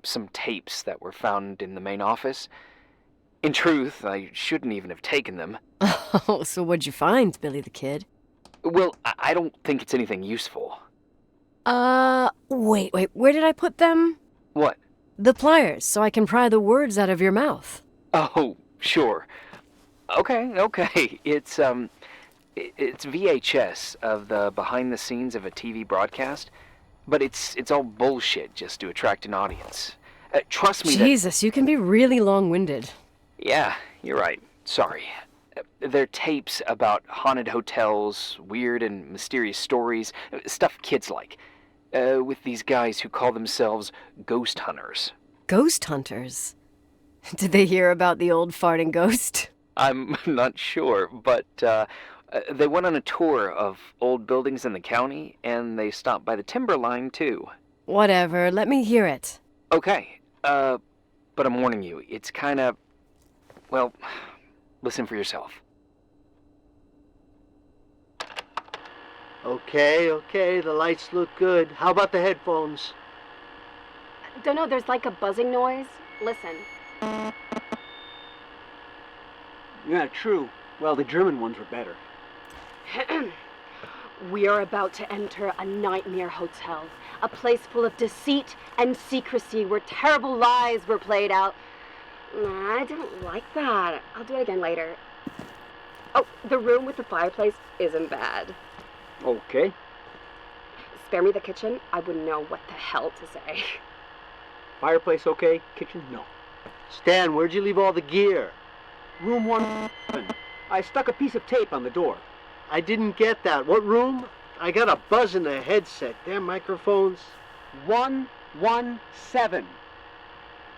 Some tapes that were found in the main office. In truth, I shouldn't even have taken them. Oh, so what'd you find, Billy the Kid? Well, I don't think it's anything useful. Wait, where did I put them? What? The pliers, so I can pry the words out of your mouth. Oh, sure. Okay. It's VHS of the behind the scenes of a TV broadcast, but it's all bullshit just to attract an audience. Trust me. Jesus, you can be really long-winded. Yeah, you're right. Sorry. They're tapes about haunted hotels, weird and mysterious stories, stuff kids like, with these guys who call themselves ghost hunters. Ghost hunters? Did they hear about the old farting ghost? I'm not sure, but they went on a tour of old buildings in the county, and they stopped by the timber line, too. Whatever, let me hear it. Okay, but I'm warning you, it's kinda... Well, listen for yourself. Okay, the lights look good. How about the headphones? Don't know, there's like a buzzing noise. Listen. Yeah, true. Well, the German ones were better. We are about to enter a nightmare hotel. A place full of deceit and secrecy where terrible lies were played out. Nah, I didn't like that. I'll do it again later. Oh, the room with the fireplace isn't bad. Okay. Spare me the kitchen. I wouldn't know what the hell to say. Fireplace okay, kitchen no. Stan, where'd you leave all the gear? Room 1. I stuck a piece of tape on the door. I didn't get that. What room? I got a buzz in the headset. Damn microphones. 117.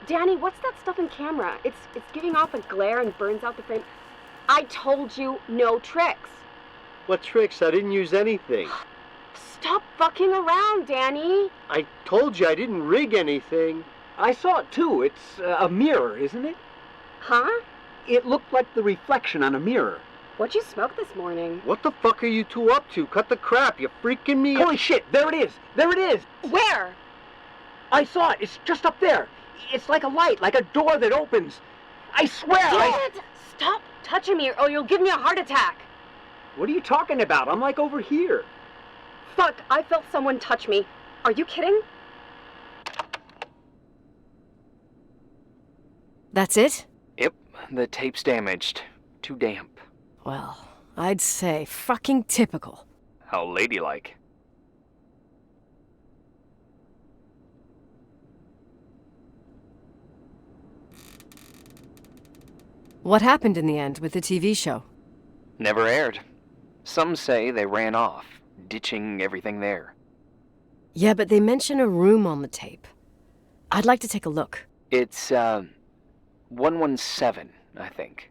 Danny, what's that stuff in camera? It's giving off a glare and burns out the frame. I told you no tricks. What tricks? I didn't use anything. Stop fucking around, Danny. I told you I didn't rig anything. I saw it too. It's a mirror, isn't it? Huh? It looked like the reflection on a mirror. What'd you smoke this morning? What the fuck are you two up to? Cut the crap. You're freaking me Holy shit, there it is. There it is. Where? I saw it. It's just up there. It's like a light, like a door that opens. I swear. Dad! Stop touching me or you'll give me a heart attack. What are you talking about? I'm like over here. Fuck, I felt someone touch me. Are you kidding? That's it? Yep, the tape's damaged. Too damp. Well, I'd say fucking typical. How ladylike. What happened in the end with the TV show? Never aired. Some say they ran off, ditching everything there. Yeah, but they mention a room on the tape. I'd like to take a look. It's, 117, I think.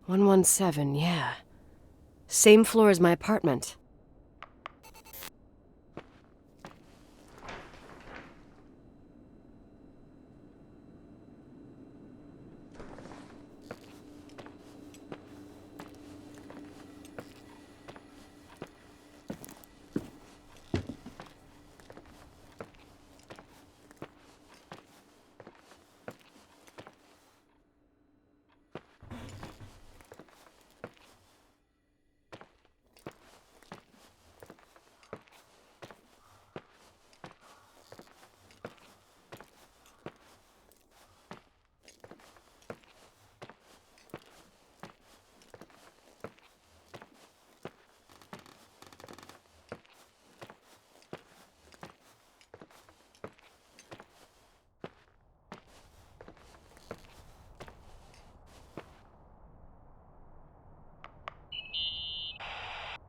117, yeah. Same floor as my apartment.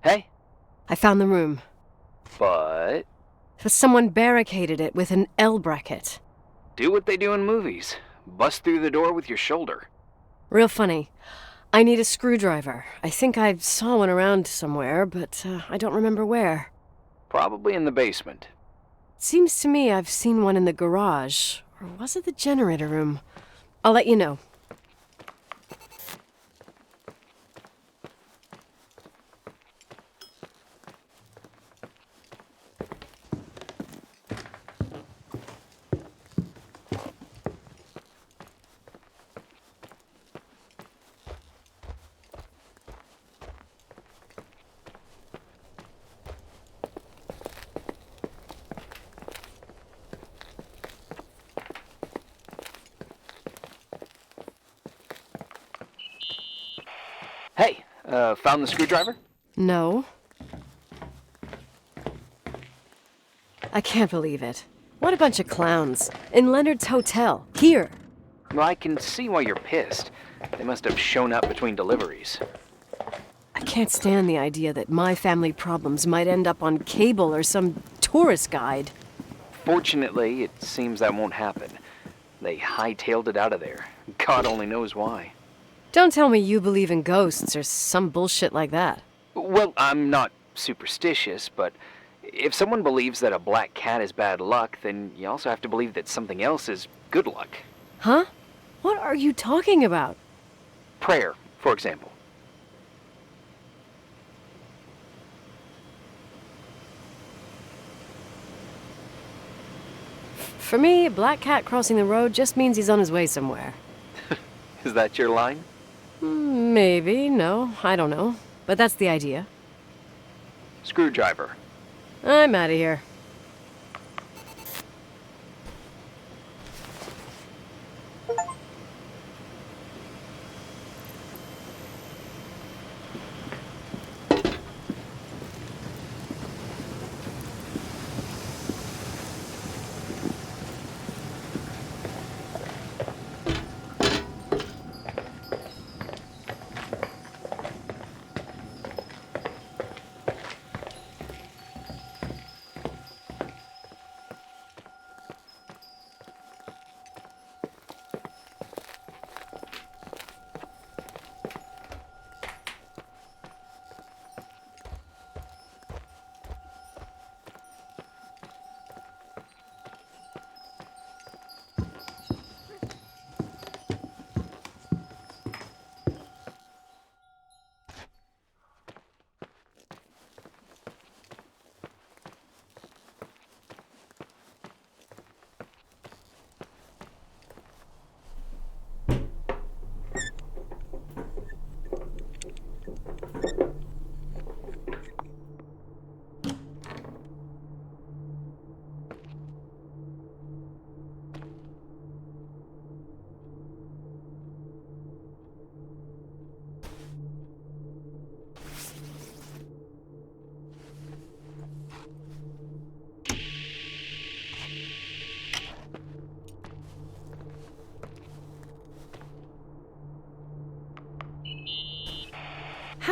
Hey? I found the room. But Someone barricaded it with an L bracket. do what they do in movies. Bust through the door with your shoulder. Real funny. I need a screwdriver. I think I saw one around somewhere, but I don't remember where. Probably in the basement. Seems to me I've seen one in the garage. Or was it the generator room? I'll let you know. Hey, found the screwdriver? No. I can't believe it. What a bunch of clowns. In Leonard's hotel. Here. Well, I can see why you're pissed. They must have shown up between deliveries. I can't stand the idea that my family problems might end up on cable or some tourist guide. Fortunately, it seems that won't happen. They hightailed it out of there. God only knows why. Don't tell me you believe in ghosts or some bullshit like that. Well, I'm not superstitious, but if someone believes that a black cat is bad luck, then you also have to believe that something else is good luck. Huh? What are you talking about? Prayer, for example. For me, a black cat crossing the road just means he's on his way somewhere. Is that your line? Maybe, no, I don't know. But that's the idea. Screwdriver. I'm out of here.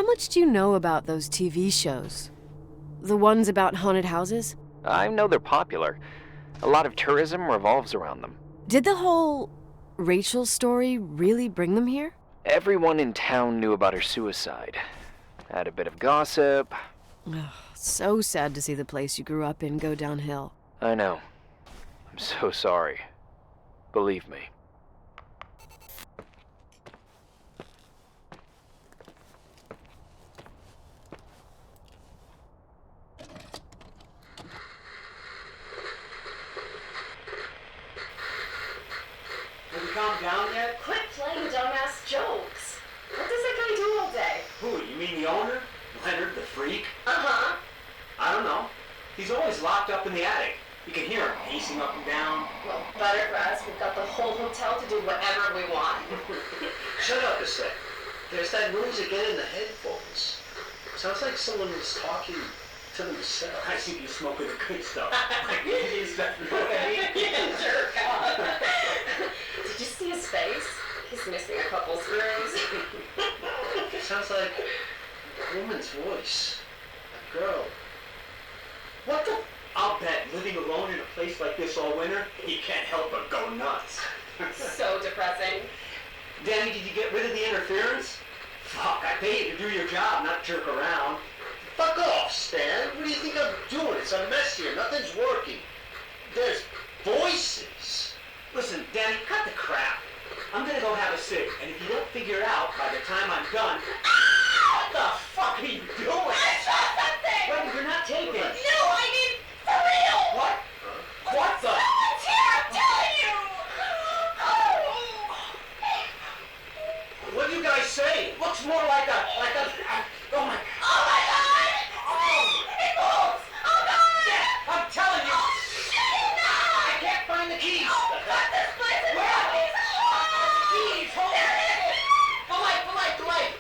much do you know about those TV shows? The ones about haunted houses? I know they're popular. A lot of tourism revolves around them. Did the whole Rachel story really bring them here? Everyone in town knew about her suicide. Had a bit of gossip. Ugh, so sad to see the place you grew up in go downhill. I know. I'm so sorry. Believe me. Have you calmed down yet? Quit playing dumbass jokes. What does that guy do all day? Who, you mean the owner? Leonard, the freak? Uh-huh. I don't know. He's always locked up in the attic. You can hear him pacing up and down. Well, better for us. We've got the whole hotel to do whatever we want. Shut up a sec. There's that noise again in the headphones. Sounds like someone was talking to themselves. I see you smoking the good stuff. Is that right? Yeah, jerk off. Did you see his face? He's missing a couple screws. Sounds like a woman's voice. A girl. What the? I'll bet living alone in a place like this all winter, you can't help but go nuts. So depressing. Danny, did you get rid of the interference? Fuck, I pay you to do your job, not jerk around. Fuck off, Stan. What do you think I'm doing? It's a mess here. Nothing's working. There's voices. Listen, Danny, cut the crap. I'm gonna go have a cig, and if you don't figure it out by the time I'm done... What the fuck are you doing? I saw something! Well, you're not taping. No, I mean, for real! What? What the? Someone's here, I'm telling you! What do you guys say? It looks more like a... oh my... Oh my god! It moves! Oh god! Yeah, I'm telling you! I can't find the keys! Oh god, this place is Where are they? keys! Keys! Hold on! The light! The light! The light!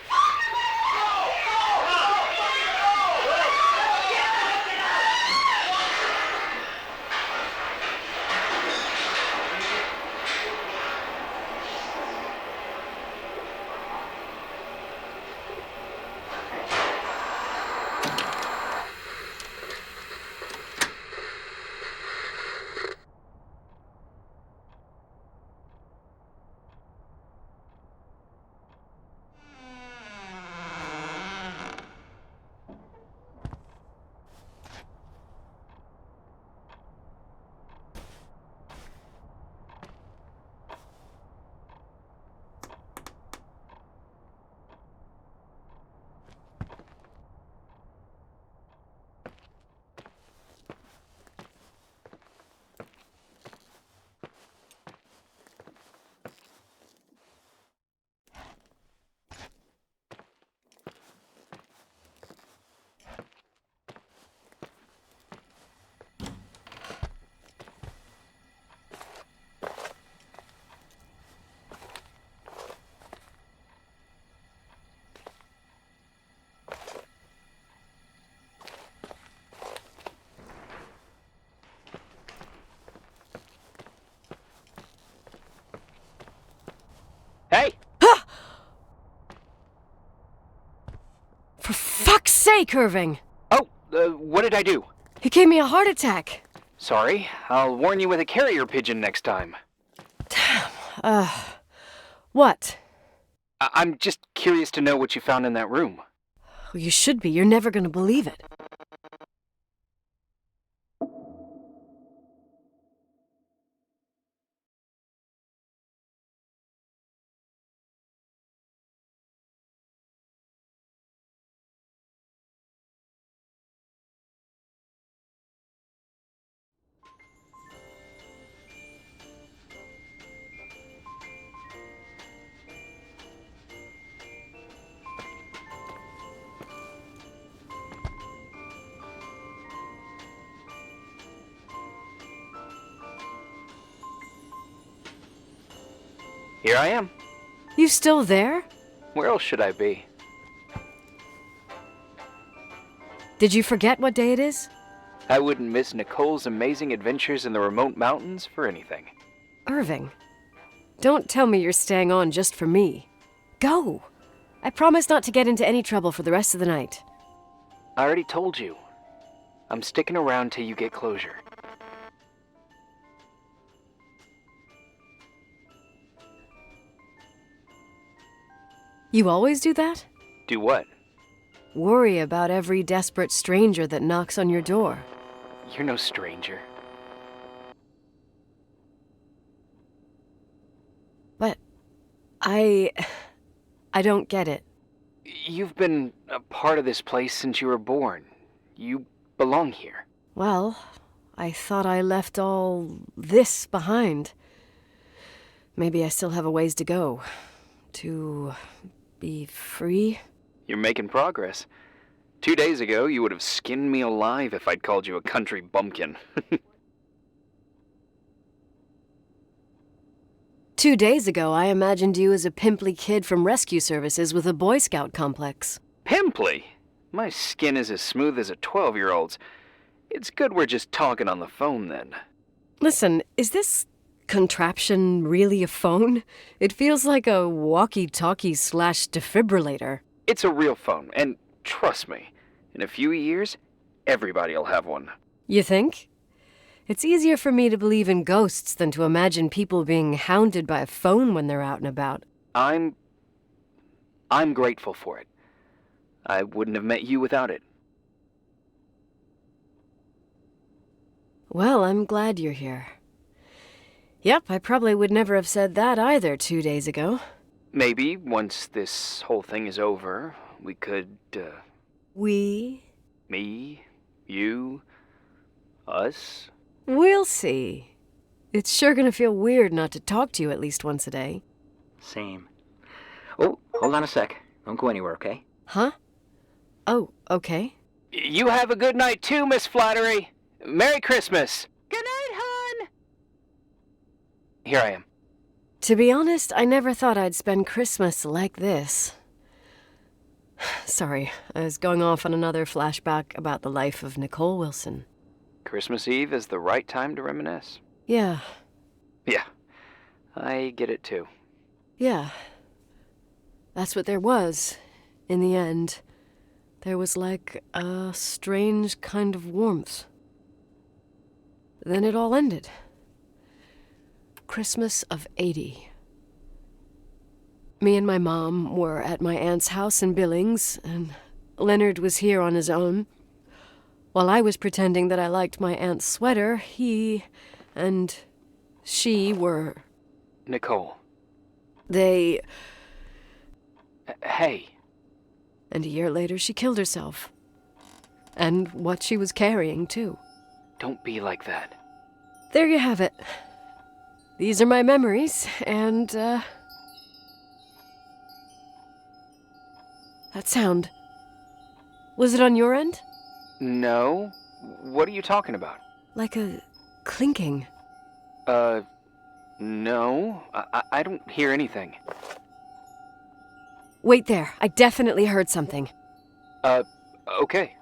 Hey! For fuck's sake, Irving! Oh, what did I do? He gave me a heart attack. Sorry. I'll warn you with a carrier pigeon next time. What? I'm just curious to know what you found in that room. Well, you should be. You're never gonna believe it. Here I am. You still there? Where else should I be? Did you forget what day it is? I wouldn't miss Nicole's amazing adventures in the remote mountains for anything. Irving, don't tell me you're staying on just for me. Go. I promise not to get into any trouble for the rest of the night. I already told you. I'm sticking around till you get closure. You always do that? Do what? Worry about every desperate stranger that knocks on your door. You're no stranger. But I don't get it. You've been a part of this place since you were born. You belong here. Well, I thought I left all this behind. Maybe I still have a ways to go. To be free? You're making progress. 2 days ago, you would have skinned me alive if I'd called you a country bumpkin. 2 days ago, I imagined you as a pimply kid from rescue services with a Boy Scout complex. Pimply? My skin is as smooth as a 12-year-old's. It's good we're just talking on the phone, then. Listen, is this contraption really a phone? It feels like a walkie-talkie/defibrillator. It's a real phone, and trust me, in a few years, everybody'll have one. You think? It's easier for me to believe in ghosts than to imagine people being hounded by a phone when they're out and about. I'm grateful for it. I wouldn't have met you without it. Well, I'm glad you're here. Yep, I probably would never have said that either 2 days ago. Maybe, once this whole thing is over, we could, We? Me, you, us? We'll see. It's sure gonna feel weird not to talk to you at least once a day. Same. Oh, hold on a sec. Don't go anywhere, okay? Huh? Oh, okay. You have a good night too, Miss Flattery. Merry Christmas. Good night, hon! Here I am. To be honest, I never thought I'd spend Christmas like this. Sorry, I was going off on another flashback about the life of Nicole Wilson. Christmas Eve is the right time to reminisce. Yeah. Yeah, I get it too. Yeah. That's what there was, in the end. There was like a strange kind of warmth. Then it all ended. Christmas of '80. Me and my mom were at my aunt's house in Billings, and Leonard was here on his own. While I was pretending that I liked my aunt's sweater, he and she were... Nicole. They... Hey. And a year later, she killed herself. And what she was carrying, too. Don't be like that. There you have it. These are my memories, and, that sound. Was it on your end? No. What are you talking about? Like a clinking. No. I don't hear anything. Wait there. I definitely heard something. Okay.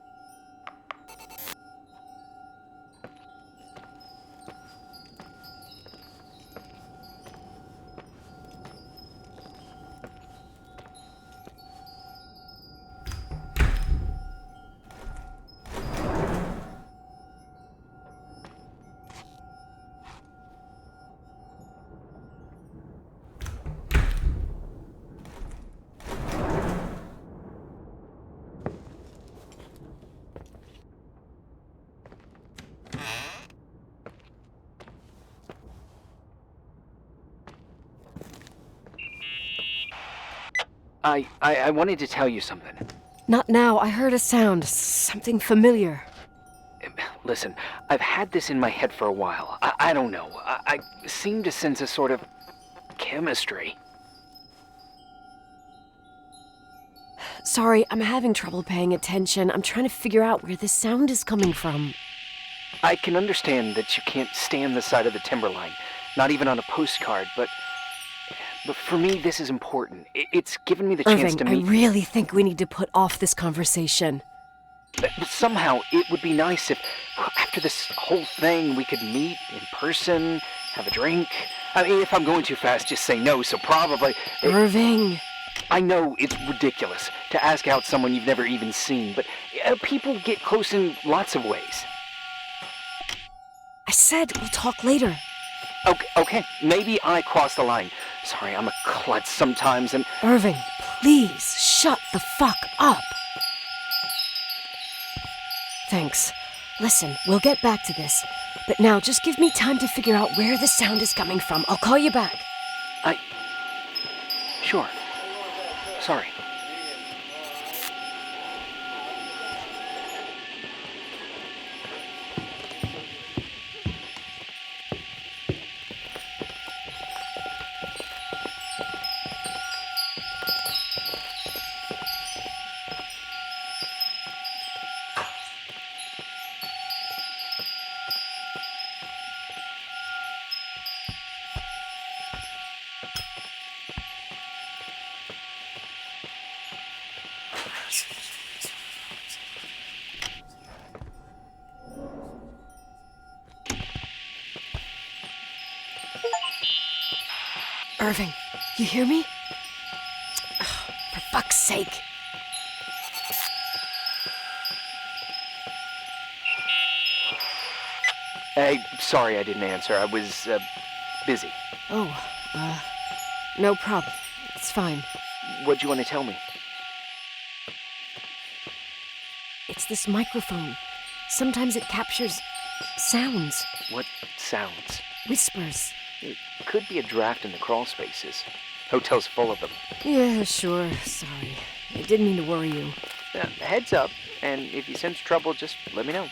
I wanted to tell you something. Not now. I heard a sound. Something familiar. Listen, I've had this in my head for a while. I don't know. I seem to sense a sort of chemistry. Sorry, I'm having trouble paying attention. I'm trying to figure out where this sound is coming from. I can understand that you can't stand the side of the timberline, not even on a postcard, but for me, this is important. It's given me the chance to meet... I really think we need to put off this conversation. But somehow, it would be nice if, after this whole thing, we could meet in person, have a drink. I mean, if I'm going too fast, just say no, so probably... Irving, I know it's ridiculous to ask out someone you've never even seen, but people get close in lots of ways. I said we'll talk later. Okay, maybe I crossed the line. Sorry, I'm a klutz sometimes, and... Irving, please, shut the fuck up. Thanks. Listen, we'll get back to this. But now, just give me time to figure out where the sound is coming from. I'll call you back. Sure. Sorry. Irving, you hear me? Oh, for fuck's sake. Hey, sorry I didn't answer. I was, busy. Oh, no problem. It's fine. What'd you want to tell me? It's this microphone. Sometimes it captures sounds. What sounds? Whispers. It could be a draft in the crawl spaces. Hotel's full of them. Yeah, sure. Sorry. I didn't mean to worry you. Heads up, and if you sense trouble, just let me know.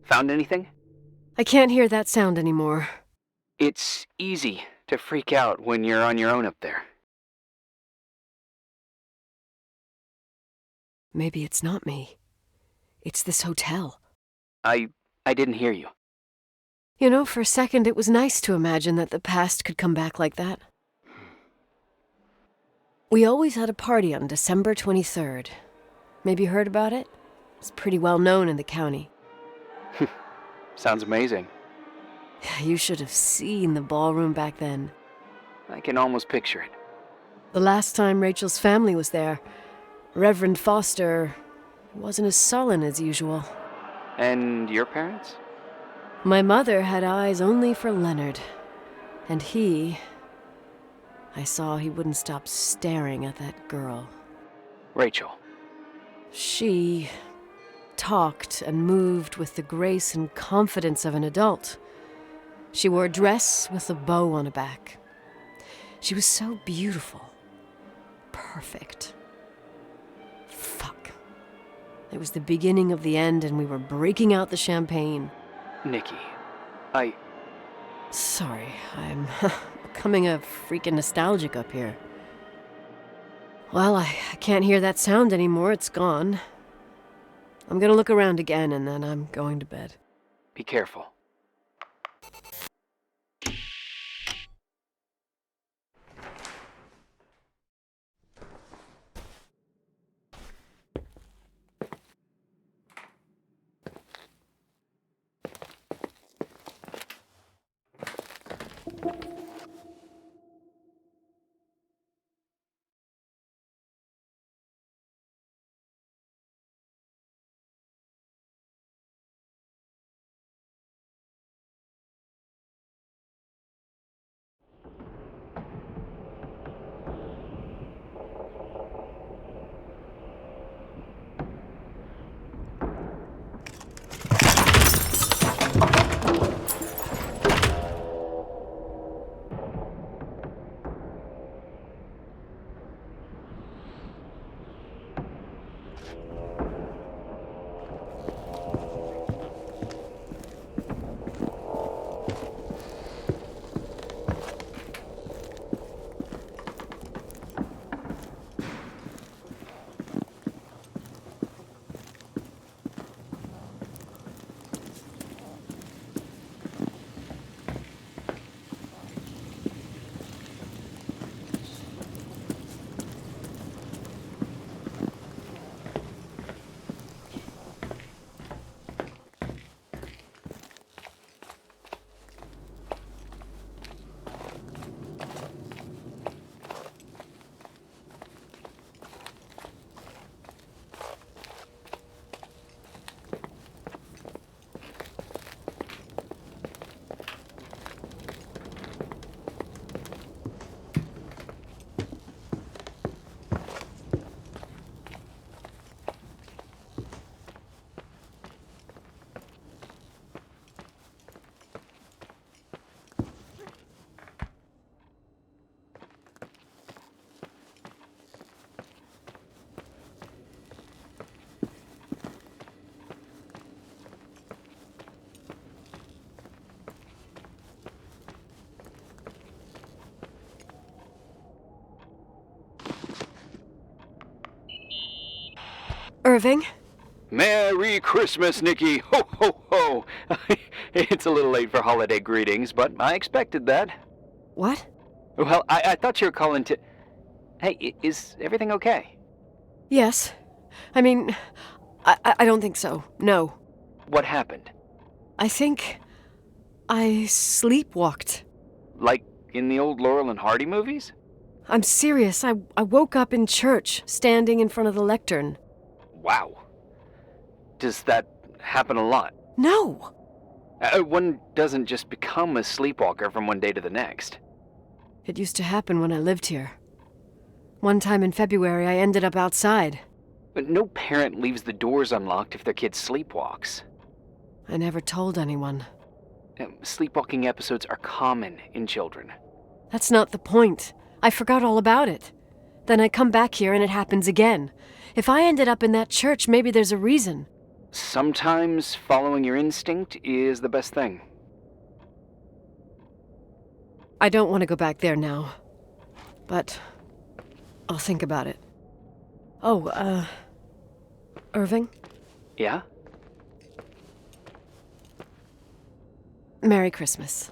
Found anything? I can't hear that sound anymore. It's easy to freak out when you're on your own up there. Maybe it's not me. It's this hotel. I didn't hear you. You know, for a second it was nice to imagine that the past could come back like that. We always had a party on December 23rd. Maybe you heard about it? It's pretty well known in the county. Sounds amazing. You should have seen the ballroom back then. I can almost picture it. The last time Rachel's family was there, Reverend Foster wasn't as sullen as usual. And your parents? My mother had eyes only for Leonard. And I saw he wouldn't stop staring at that girl. Rachel. She talked and moved with the grace and confidence of an adult. She wore a dress with a bow on her back. She was so beautiful. Perfect. Fuck. It was the beginning of the end, and we were breaking out the champagne. Nikki, Sorry, I'm becoming a freaking nostalgic up here. Well, I can't hear that sound anymore. It's gone. I'm gonna look around again, and then I'm going to bed. Be careful. Irving? Merry Christmas, Nikki! Ho, ho, ho! It's a little late for holiday greetings, but I expected that. What? Well, I thought you were calling to... Hey, is everything okay? Yes. I mean, I don't think so. No. What happened? I think I sleepwalked. Like in the old Laurel and Hardy movies? I'm serious. I woke up in church, standing in front of the lectern. Wow. Does that happen a lot? No! One doesn't just become a sleepwalker from one day to the next. It used to happen when I lived here. One time in February, I ended up outside. But no parent leaves the doors unlocked if their kid sleepwalks. I never told anyone. Sleepwalking episodes are common in children. That's not the point. I forgot all about it. Then I come back here and it happens again. If I ended up in that church, maybe there's a reason. Sometimes following your instinct is the best thing. I don't want to go back there now. But I'll think about it. Oh, Irving? Yeah? Merry Christmas.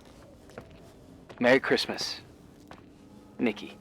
Merry Christmas, Nikki.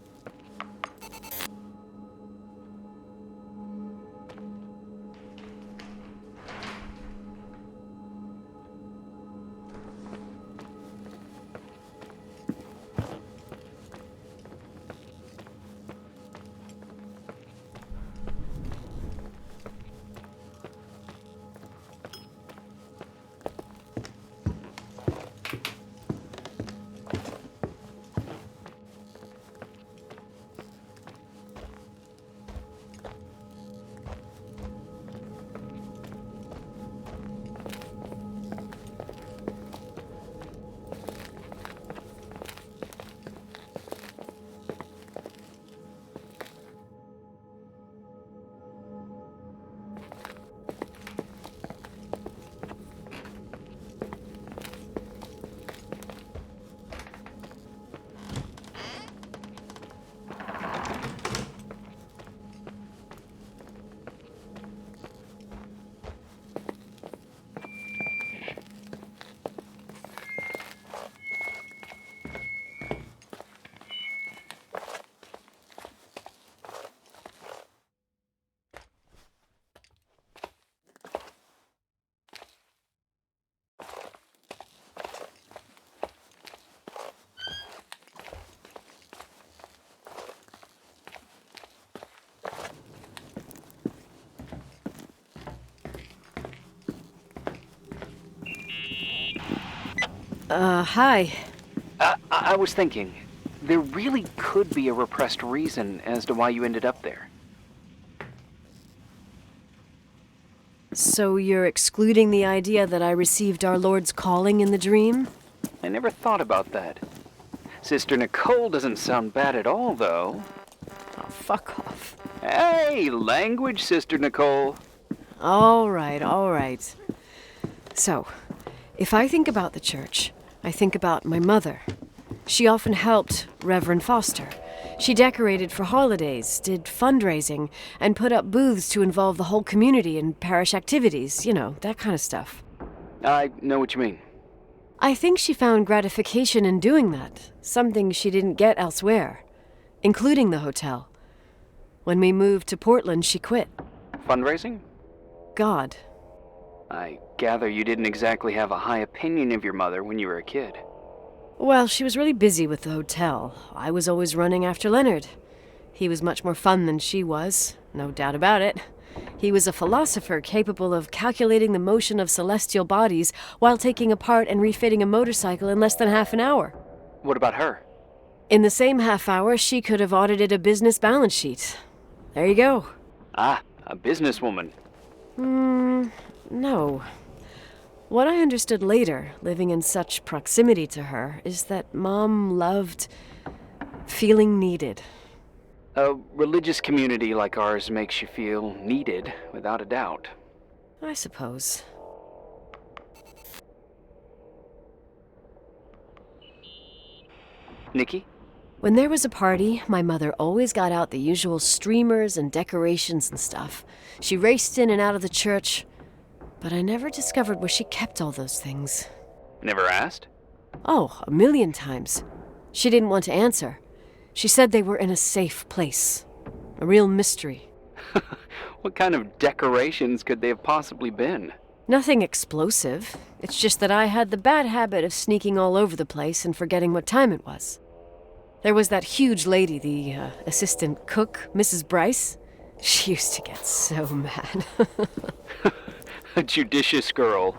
Hi. I was thinking, there really could be a repressed reason as to why you ended up there. So you're excluding the idea that I received our Lord's calling in the dream? I never thought about that. Sister Nicole doesn't sound bad at all, though. Oh, fuck off. Hey, language, Sister Nicole. All right. So, if I think about the church, I think about my mother. She often helped Reverend Foster. She decorated for holidays, did fundraising, and put up booths to involve the whole community in parish activities, that kind of stuff. I know what you mean. I think she found gratification in doing that, something she didn't get elsewhere, including the hotel. When we moved to Portland, she quit. Fundraising? God. I gather you didn't exactly have a high opinion of your mother when you were a kid. Well, she was really busy with the hotel. I was always running after Leonard. He was much more fun than she was, no doubt about it. He was a philosopher capable of calculating the motion of celestial bodies while taking apart and refitting a motorcycle in less than half an hour. What about her? In the same half hour, she could have audited a business balance sheet. There you go. Ah, a businesswoman. No. What I understood later, living in such proximity to her, is that Mom loved feeling needed. A religious community like ours makes you feel needed, without a doubt. I suppose. Nikki? When there was a party, my mother always got out the usual streamers and decorations and stuff. She raced in and out of the church, but I never discovered where she kept all those things. Never asked? Oh, 1,000,000 times. She didn't want to answer. She said they were in a safe place. A real mystery. What kind of decorations could they have possibly been? Nothing explosive. It's just that I had the bad habit of sneaking all over the place and forgetting what time it was. There was that huge lady, the assistant cook, Mrs. Bryce. She used to get so mad. A judicious girl.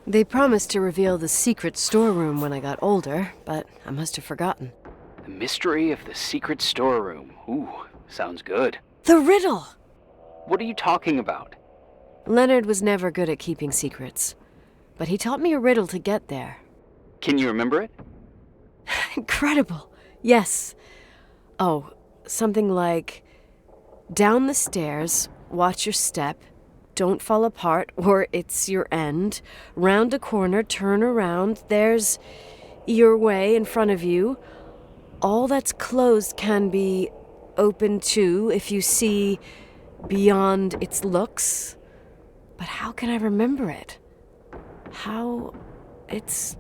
They promised to reveal the secret storeroom when I got older, but I must have forgotten. The mystery of the secret storeroom. Ooh, sounds good. The riddle! What are you talking about? Leonard was never good at keeping secrets, but he taught me a riddle to get there. Can you remember it? Incredible! Yes. Oh, something like, down the stairs, watch your step, don't fall apart or it's your end, round a corner, turn around, there's your way in front of you. All that's closed can be open too if you see beyond its looks. But how can I remember it? How... it's...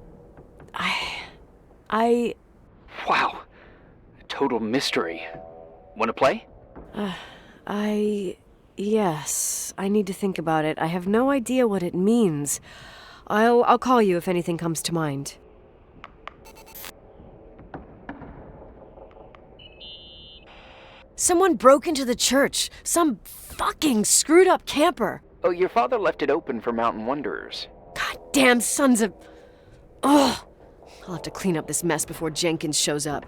I... Wow. A total mystery. Want to play? Yes, I need to think about it. I have no idea what it means. I'll call you if anything comes to mind. Someone broke into the church. Some fucking screwed up camper. Oh, your father left it open for mountain wanderers. Goddamn sons of... Ugh! I'll have to clean up this mess before Jenkins shows up.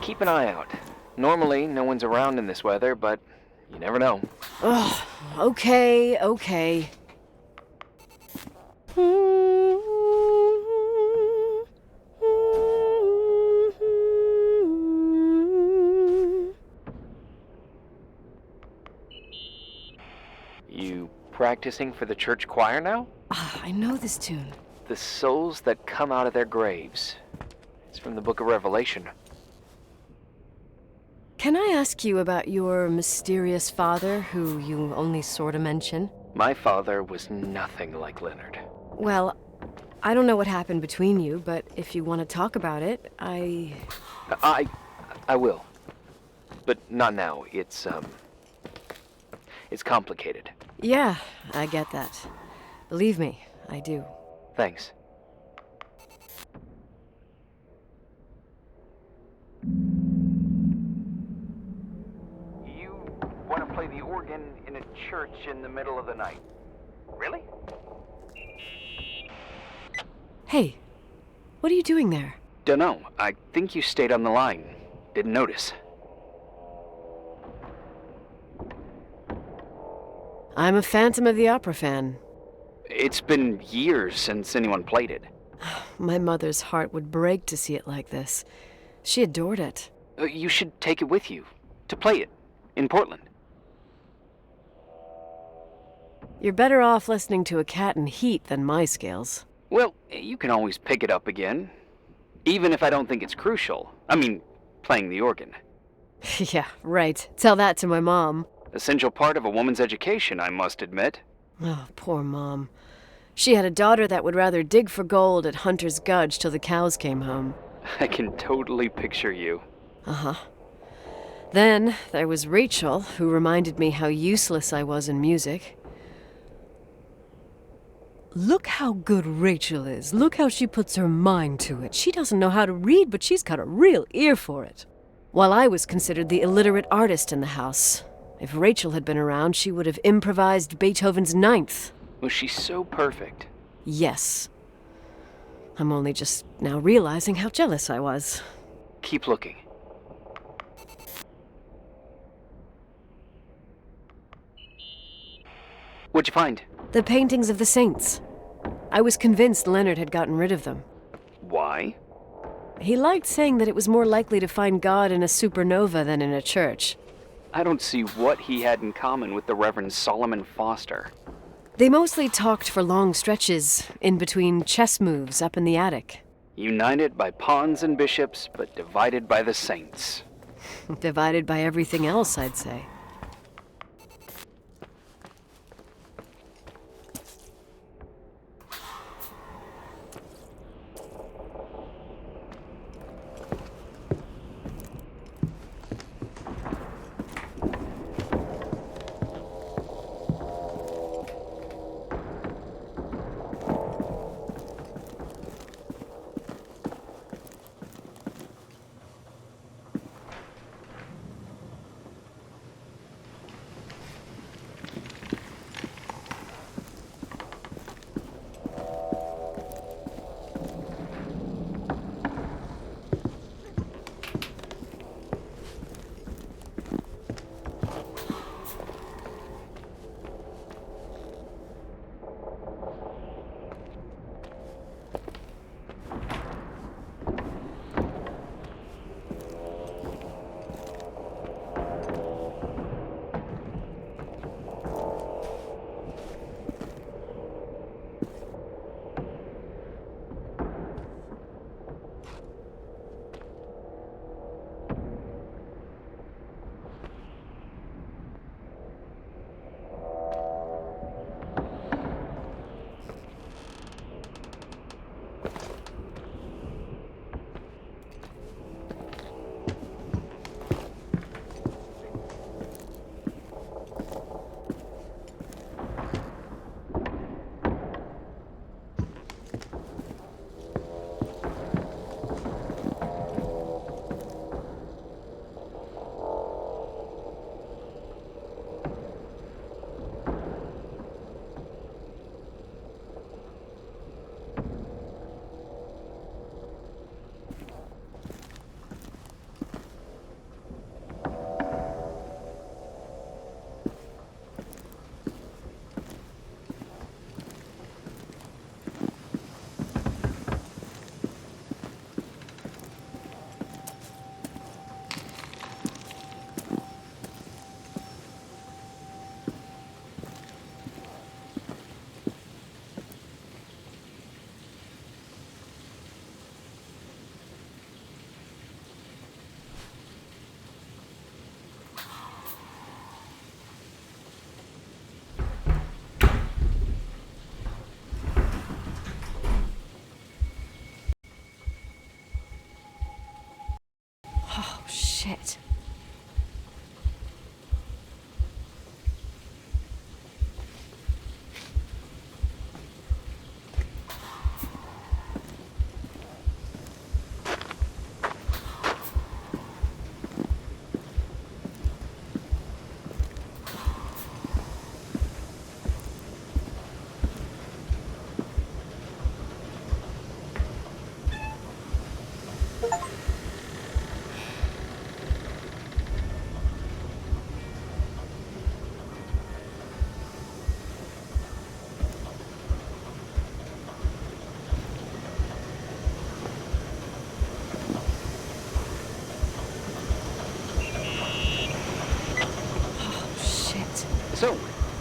Keep an eye out. Normally, no one's around in this weather, but you never know. Ugh, okay. You practicing for the church choir now? I know this tune. The souls that come out of their graves. It's from the book of Revelation. Can I ask you about your mysterious father, who you only sort of mention? My father was nothing like Leonard. Well, I don't know what happened between you, but if you want to talk about it, I will. But not now. It's complicated. Yeah, I get that. Believe me, I do. Thanks. You want to play the organ in a church in the middle of the night? Really? Hey, What are you doing there? Dunno. I think you stayed on the line. Didn't notice. I'm a Phantom of the Opera fan. It's been years since anyone played it. My mother's heart would break to see it like this. She adored it. You should take it with you. To play it. In Portland. You're better off listening to a cat in heat than my scales. Well, you can always pick it up again. Even if I don't think it's crucial. I mean, playing the organ. Yeah, right. Tell that to my mom. Essential part of a woman's education, I must admit. Oh, poor Mom. She had a daughter that would rather dig for gold at Hunter's Gulch till the cows came home. I can totally picture you. Uh-huh. Then there was Rachel, who reminded me how useless I was in music. Look how good Rachel is. Look how she puts her mind to it. She doesn't know how to read, but she's got a real ear for it. While I was considered the illiterate artist in the house. If Rachel had been around, she would have improvised Beethoven's Ninth. Was she so perfect? Yes. I'm only just now realizing how jealous I was. Keep looking. What'd you find? The paintings of the saints. I was convinced Leonard had gotten rid of them. Why? He liked saying that it was more likely to find God in a supernova than in a church. I don't see what he had in common with the Reverend Solomon Foster. They mostly talked for long stretches, in between chess moves up in the attic. United by pawns and bishops, but divided by the saints. Divided by everything else, I'd say. Oh, shit.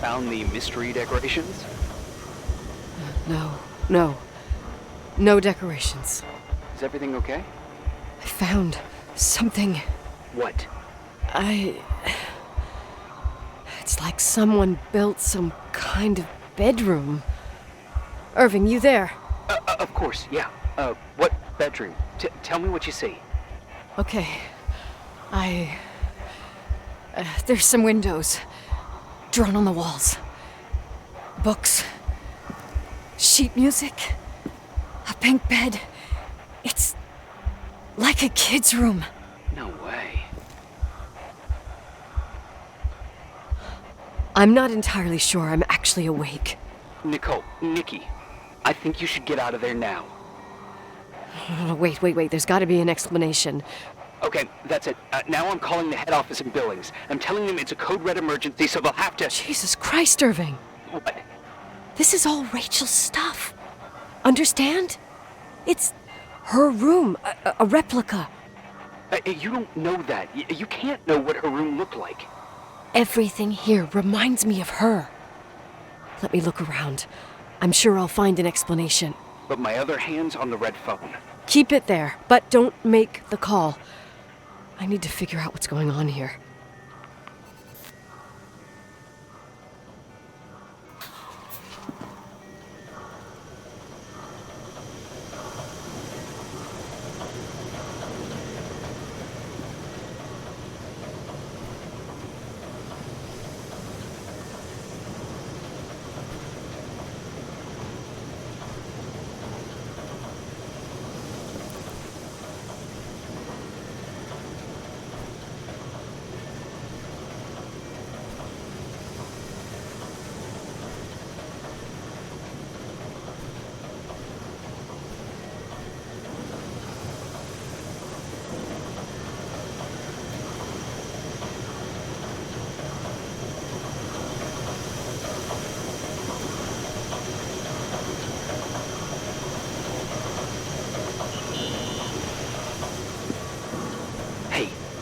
found the mystery decorations? No decorations. Is everything okay? I found something. What? It's like someone built some kind of bedroom. Irving, you there? Of course, yeah. What bedroom? Tell me what you see. Okay. There's some windows drawn on the walls. Books. Sheet music. A pink bed. It's like a kid's room. No way. I'm not entirely sure I'm actually awake. Nicole, Nikki, I think you should get out of there now. Wait. There's got to be an explanation. Okay, that's it. Now I'm calling the head office in Billings. I'm telling them it's a code red emergency, so they'll have to... Jesus Christ, Irving. What? This is all Rachel's stuff. Understand? It's her room, a replica. You don't know that. You can't know what her room looked like. Everything here reminds me of her. Let me look around. I'm sure I'll find an explanation. But my other hand's on the red phone. Keep it there, but don't make the call. I need to figure out what's going on here.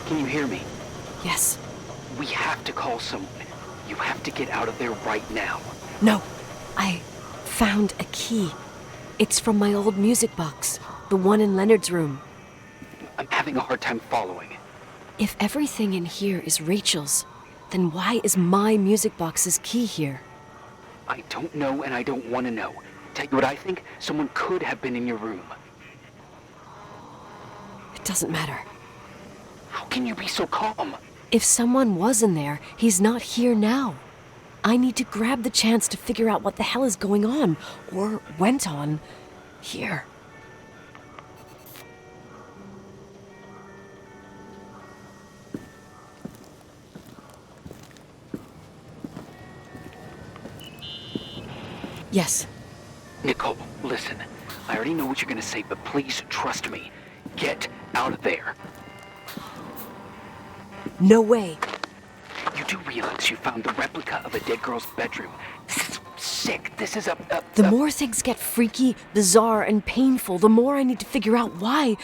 Can you hear me? Yes. We have to call someone. You have to get out of there right now. No. I found a key. It's from my old music box, the one in Leonard's room. I'm having a hard time following. If everything in here is Rachel's, then why is my music box's key here? I don't know and I don't want to know. Tell you what I think? Someone could have been in your room. It doesn't matter. How can you be so calm? If someone was in there, he's not here now. I need to grab the chance to figure out what the hell is going on, or went on, here. Yes. Nicole, listen. I already know what you're gonna say, but please trust me. Get out of there. No way. You do realize you found the replica of a dead girl's bedroom. This is sick. This is The more things get freaky, bizarre, and painful, the more I need to figure out why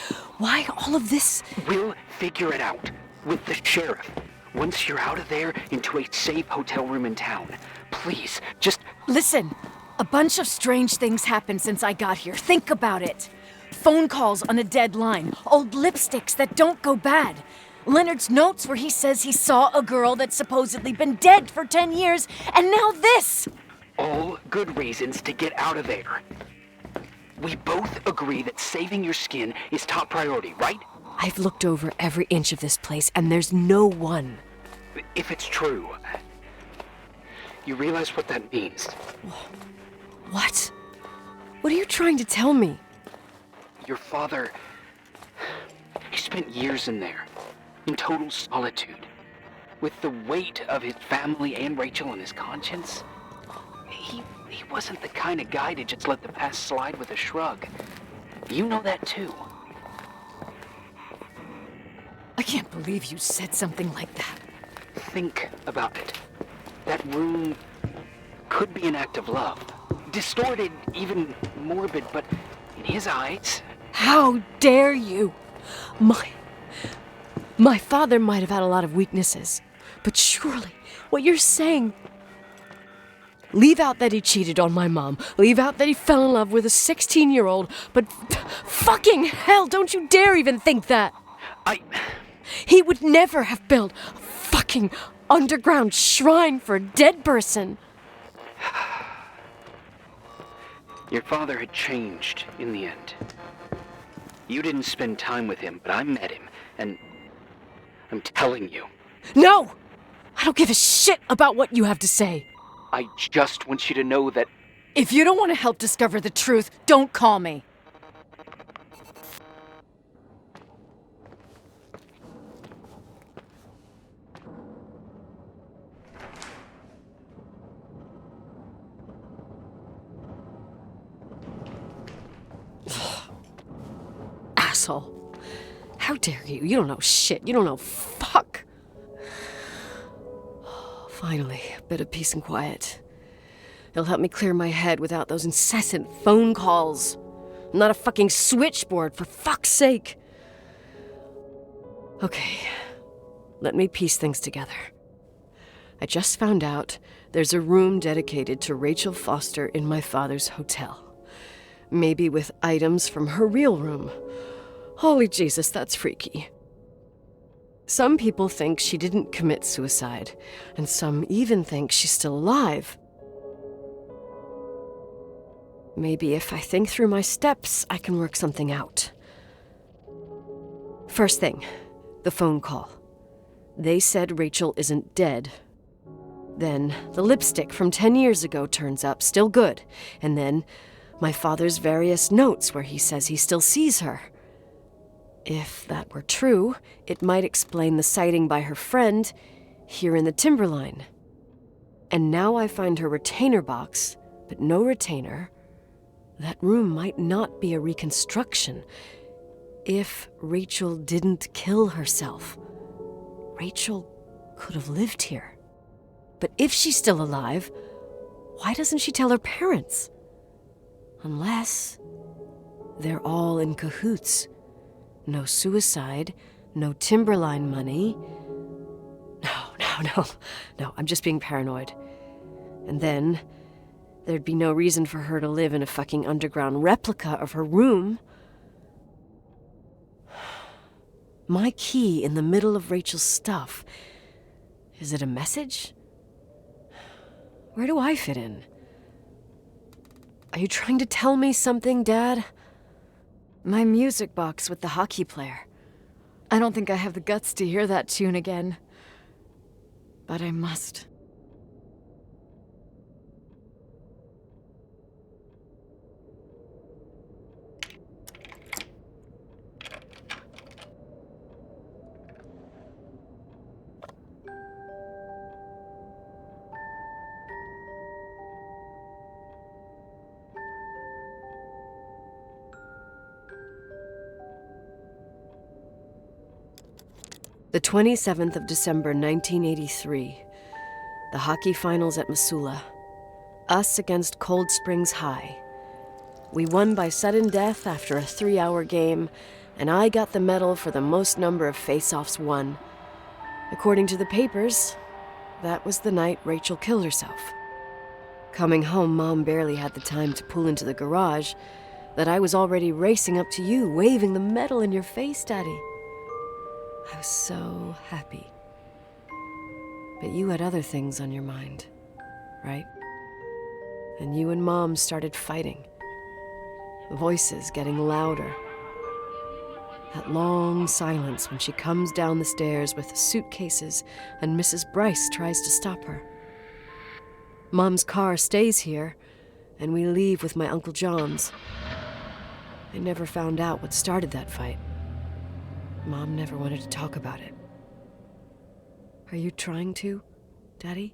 all of this... We'll figure it out. With the sheriff. Once you're out of there, into a safe hotel room in town. Please, just... Listen. A bunch of strange things happened since I got here. Think about it. Phone calls on a dead line. Old lipsticks that don't go bad. Leonard's notes where he says he saw a girl that's supposedly been dead for 10 years, and now this! All good reasons to get out of there. We both agree that saving your skin is top priority, right? I've looked over every inch of this place, and there's no one. If it's true, you realize what that means. What? What are you trying to tell me? Your father... he spent years in there. In total solitude, with the weight of his family and Rachel on his conscience. He wasn't the kind of guy to just let the past slide with a shrug. You know that too. I can't believe you said something like that. Think about it. That room could be an act of love. Distorted, even morbid, but in his eyes... How dare you! My father might have had a lot of weaknesses, but surely what you're saying... Leave out that he cheated on my mom. Leave out that he fell in love with a 16-year-old. But fucking hell, don't you dare even think that. He would never have built a fucking underground shrine for a dead person. Your father had changed in the end. You didn't spend time with him, but I met him, and I'm telling you. No! I don't give a shit about what you have to say. I just want you to know that... If you don't want to help discover the truth, don't call me. Asshole. How dare you? You don't know shit. You don't know fuck. Finally, a bit of peace and quiet. It'll help me clear my head without those incessant phone calls. I'm not a fucking switchboard, for fuck's sake. Okay, let me piece things together. I just found out there's a room dedicated to Rachel Foster in my father's hotel. Maybe with items from her real room. Holy Jesus, that's freaky. Some people think she didn't commit suicide, and some even think she's still alive. Maybe if I think through my steps, I can work something out. First thing, the phone call. They said Rachel isn't dead. Then the lipstick from 10 years ago turns up, still good. And then my father's various notes where he says he still sees her. If that were true, it might explain the sighting by her friend here in the timberline. And now I find her retainer box, but no retainer. That room might not be a reconstruction. If Rachel didn't kill herself, Rachel could have lived here. But if she's still alive, why doesn't she tell her parents? Unless they're all in cahoots. No suicide, no timberline money. No, I'm just being paranoid. And then there'd be no reason for her to live in a fucking underground replica of her room. My key in the middle of Rachel's stuff. Is it a message? Where do I fit in? Are you trying to tell me something, Dad? My music box with the hockey player. I don't think I have the guts to hear that tune again. But I must. The 27th of December, 1983. The hockey finals at Missoula. Us against Cold Springs High. We won by sudden death after a 3-hour game, and I got the medal for the most number of face-offs won. According to the papers, that was the night Rachel killed herself. Coming home, Mom barely had the time to pull into the garage that I was already racing up to you, waving the medal in your face, Daddy. I was so happy. But you had other things on your mind, right? And you and Mom started fighting. Voices getting louder. That long silence when she comes down the stairs with the suitcases and Mrs. Bryce tries to stop her. Mom's car stays here, and we leave with my Uncle John's. I never found out what started that fight. Mom never wanted to talk about it. Are you trying to, Daddy?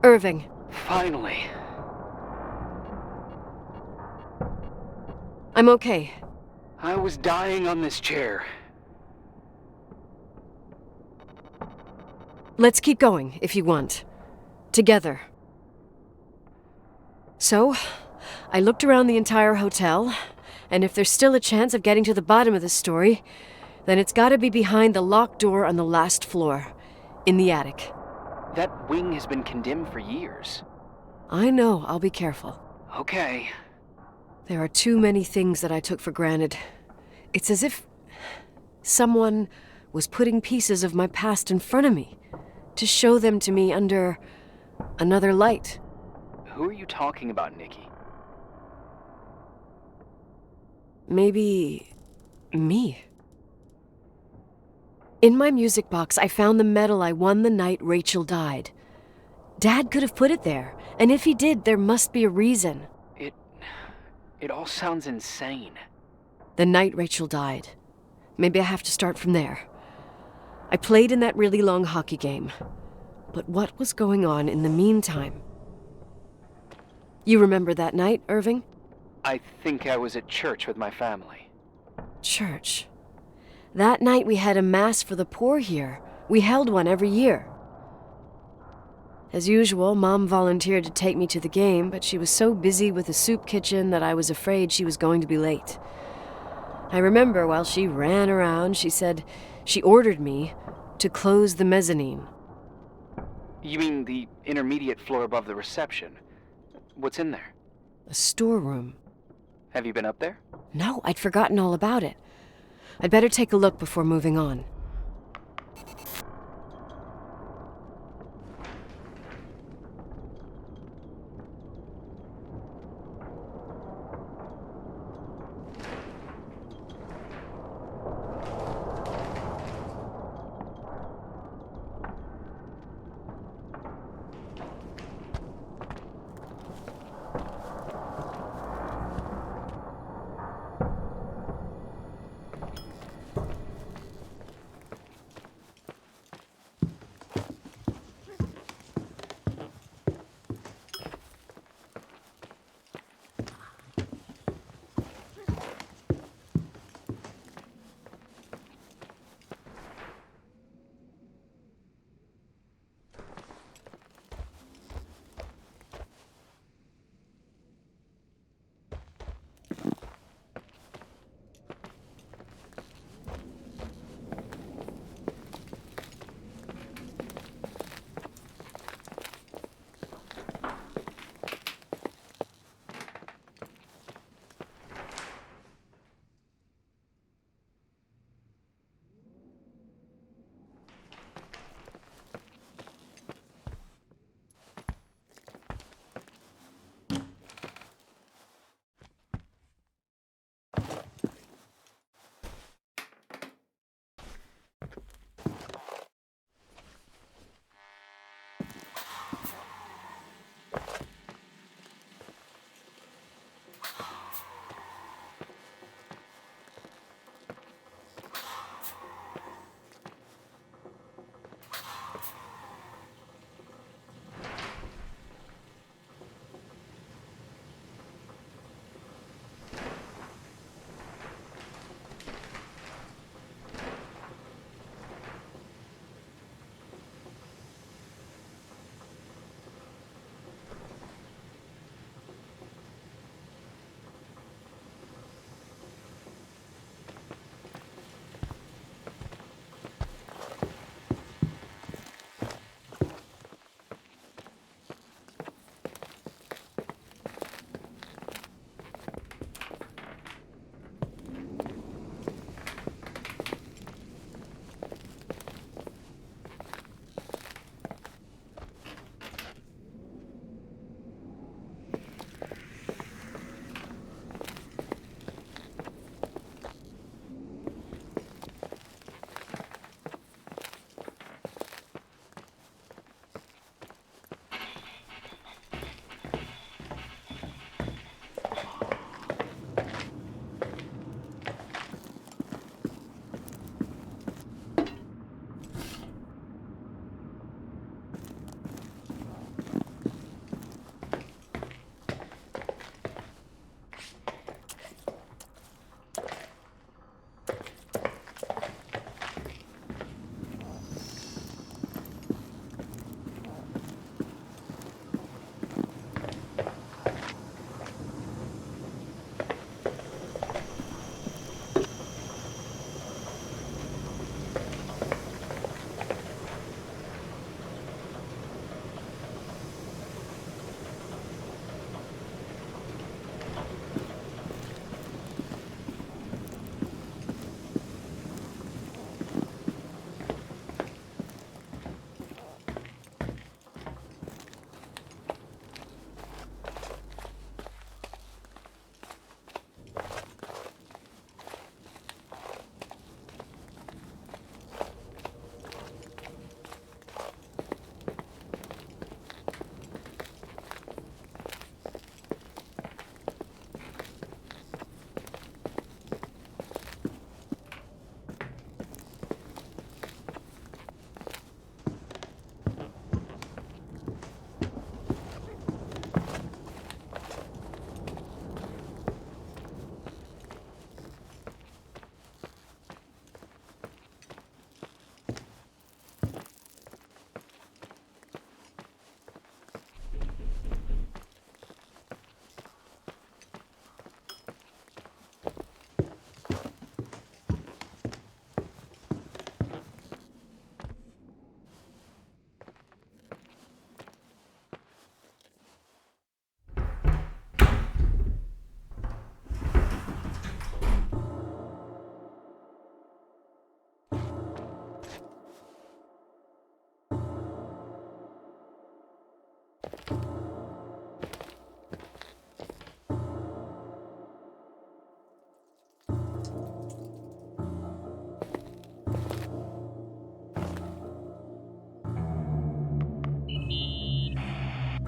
Irving. Finally. I'm okay. I was dying on this chair. Let's keep going, if you want. Together. So, I looked around the entire hotel, and if there's still a chance of getting to the bottom of this story, then it's gotta be behind the locked door on the last floor, in the attic. That wing has been condemned for years. I know, I'll be careful. Okay. There are too many things that I took for granted. It's as if someone was putting pieces of my past in front of me to show them to me under another light. Who are you talking about, Nikki? Maybe me. In my music box, I found the medal I won the night Rachel died. Dad could have put it there, and if he did, there must be a reason. It all sounds insane. The night Rachel died. Maybe I have to start from there. I played in that really long hockey game. But what was going on in the meantime? You remember that night, Irving? I think I was at church with my family. Church. That night we had a mass for the poor here. We held one every year. As usual, Mom volunteered to take me to the game, but she was so busy with the soup kitchen that I was afraid she was going to be late. I remember while she ran around, she said she ordered me to close the mezzanine. You mean the intermediate floor above the reception? What's in there? A storeroom. Have you been up there? No, I'd forgotten all about it. I'd better take a look before moving on.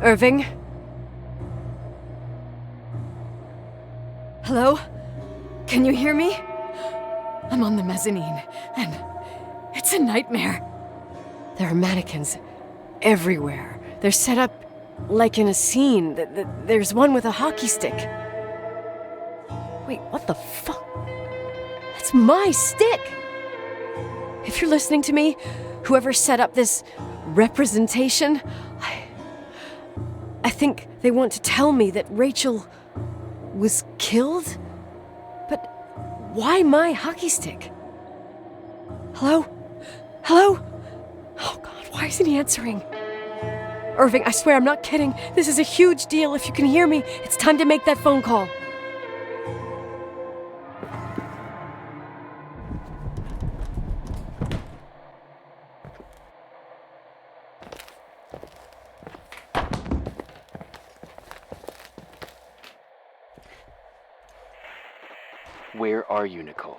Irving? Hello? Can you hear me? I'm on the mezzanine, and it's a nightmare. There are mannequins everywhere. They're set up like in a scene. There's one with a hockey stick. Wait, what the fuck? That's my stick! If you're listening to me, whoever set up this representation, I think they want to tell me that Rachel was killed? But why my hockey stick? Hello? Hello? Oh God, why isn't he answering? Irving, I swear I'm not kidding. This is a huge deal. If you can hear me, it's time to make that phone call. Where are you, Nicole?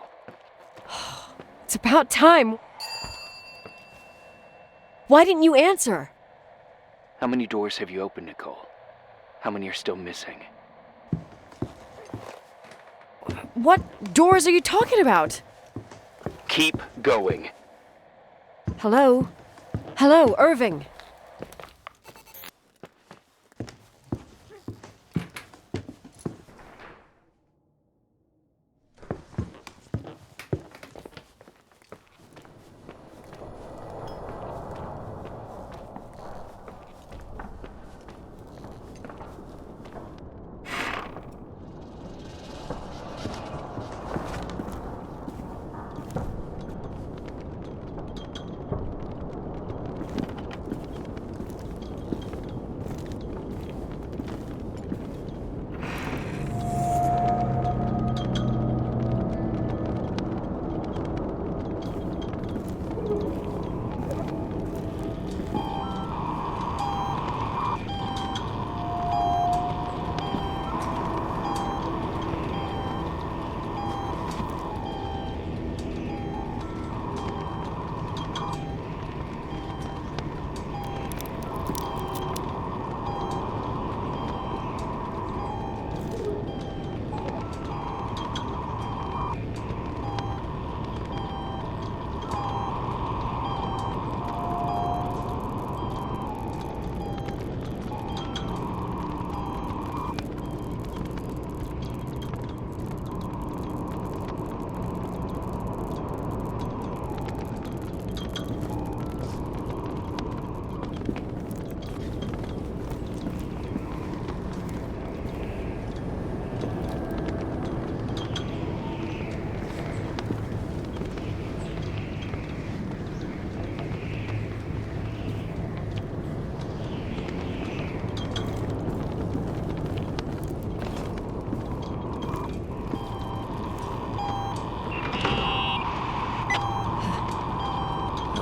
It's about time. Why didn't you answer? How many doors have you opened, Nicole? How many are still missing? What doors are you talking about? Keep going. Hello? Hello, Irving.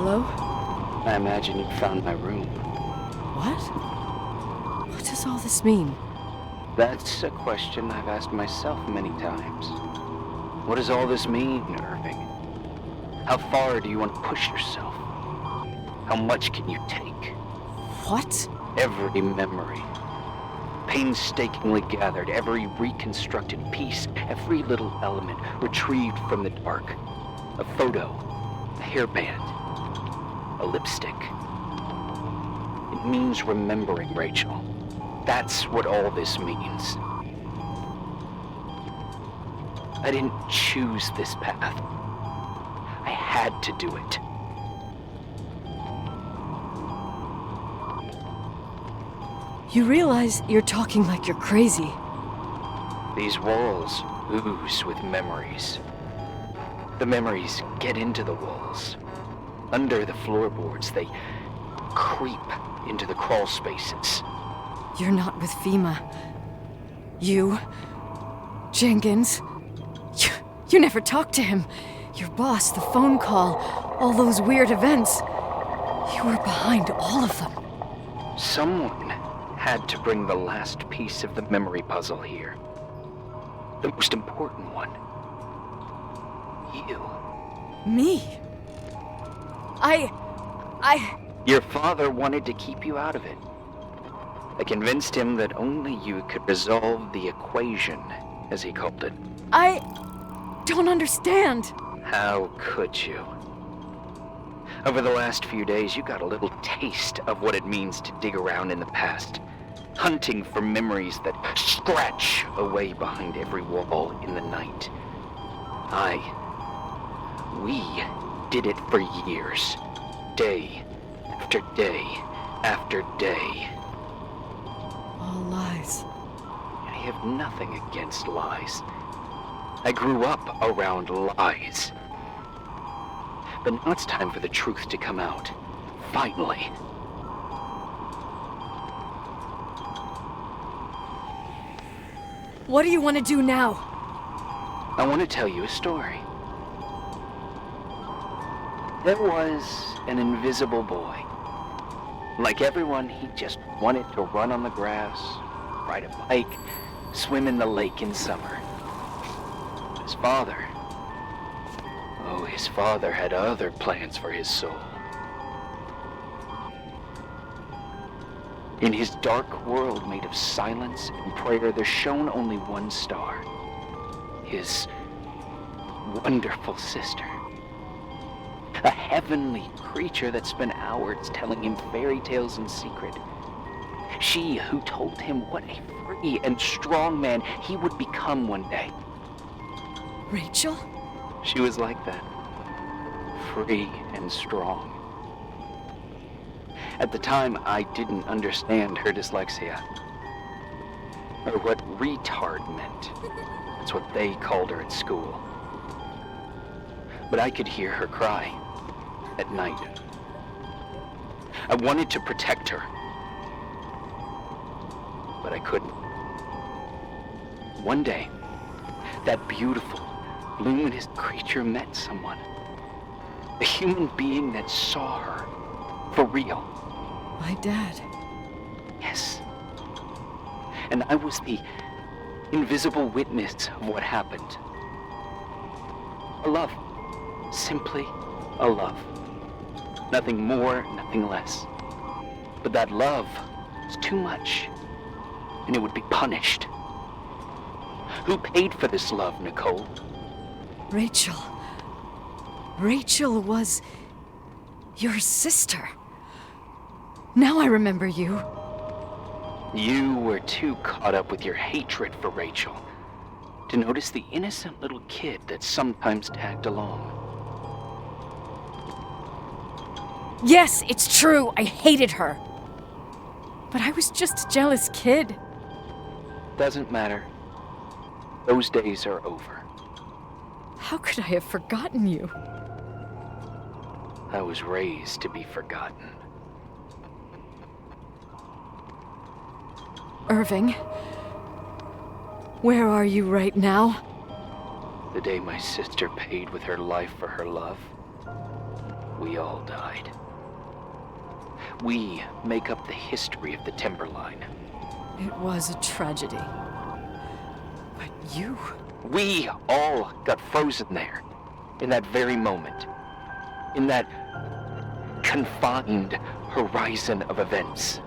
Hello? I imagine you found my room. What? What does all this mean? That's a question I've asked myself many times. What does all this mean, Irving? How far do you want to push yourself? How much can you take? What? Every memory. Painstakingly gathered, every reconstructed piece, every little element retrieved from the dark. A photo, a hairband, a lipstick. It means remembering, Rachel. That's what all this means. I didn't choose this path. I had to do it. You realize you're talking like you're crazy. These walls ooze with memories. The memories get into the walls. Under the floorboards, they creep into the crawl spaces. You're not with FEMA. You, Jenkins, you never talked to him. Your boss, the phone call, all those weird events. You were behind all of them. Someone had to bring the last piece of the memory puzzle here. The most important one. You. Me? Your father wanted to keep you out of it. I convinced him that only you could resolve the equation, as he called it. I don't understand. How could you? Over the last few days, you got a little taste of what it means to dig around in the past, hunting for memories that scratch away behind every wall in the night. We did it for years, day after day after day. All lies. I have nothing against lies. I grew up around lies. But now it's time for the truth to come out. Finally. What do you want to do now? I want to tell you a story. There was an invisible boy. Like everyone, he just wanted to run on the grass, ride a bike, swim in the lake in summer. His father had other plans for his soul. In his dark world made of silence and prayer, there shone only one star. His wonderful sister. A heavenly creature that spent hours telling him fairy tales in secret. She who told him what a free and strong man he would become one day. Rachel? She was like that. Free and strong. At the time, I didn't understand her dyslexia. Or what retard meant. That's what they called her at school. But I could hear her cry at night. I wanted to protect her. But I couldn't. One day, that beautiful, luminous creature met someone. A human being that saw her for real. My dad. Yes. And I was the invisible witness of what happened. A love. Simply a love. Nothing more, nothing less. But that love was too much, and it would be punished. Who paid for this love, Nicole? Rachel. Rachel was your sister. Now I remember you. You were too caught up with your hatred for Rachel to notice the innocent little kid that sometimes tagged along. Yes, it's true. I hated her. But I was just a jealous kid. Doesn't matter. Those days are over. How could I have forgotten you? I was raised to be forgotten. Irving, where are you right now? The day my sister paid with her life for her love, we all died. We make up the history of the Timberline. It was a tragedy. But you... We all got frozen there, in that very moment. In that confined horizon of events.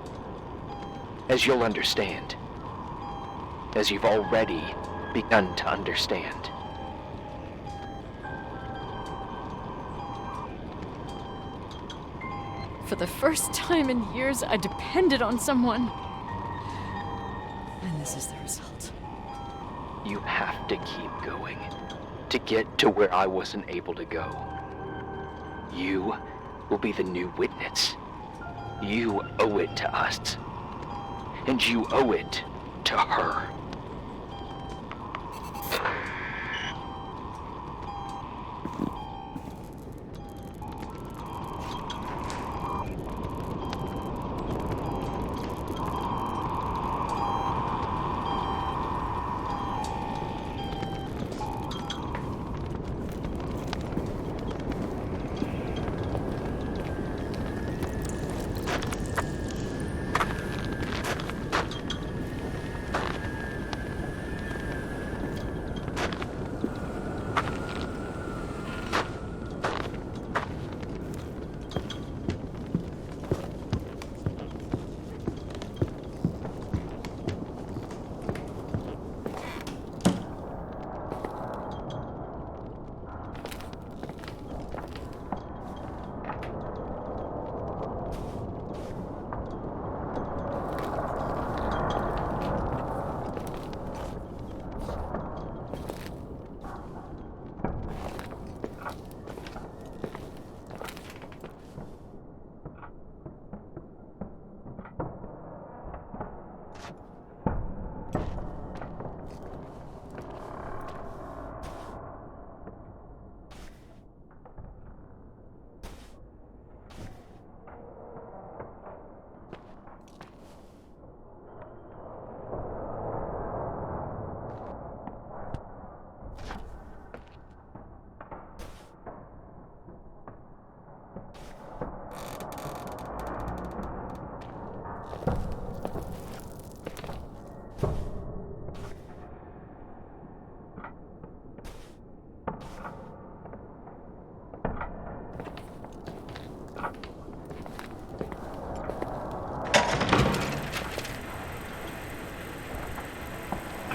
As you'll understand. As you've already begun to understand. For the first time in years, I depended on someone. And this is the result. You have to keep going to get to where I wasn't able to go. You will be the new witness. You owe it to us. And you owe it to her.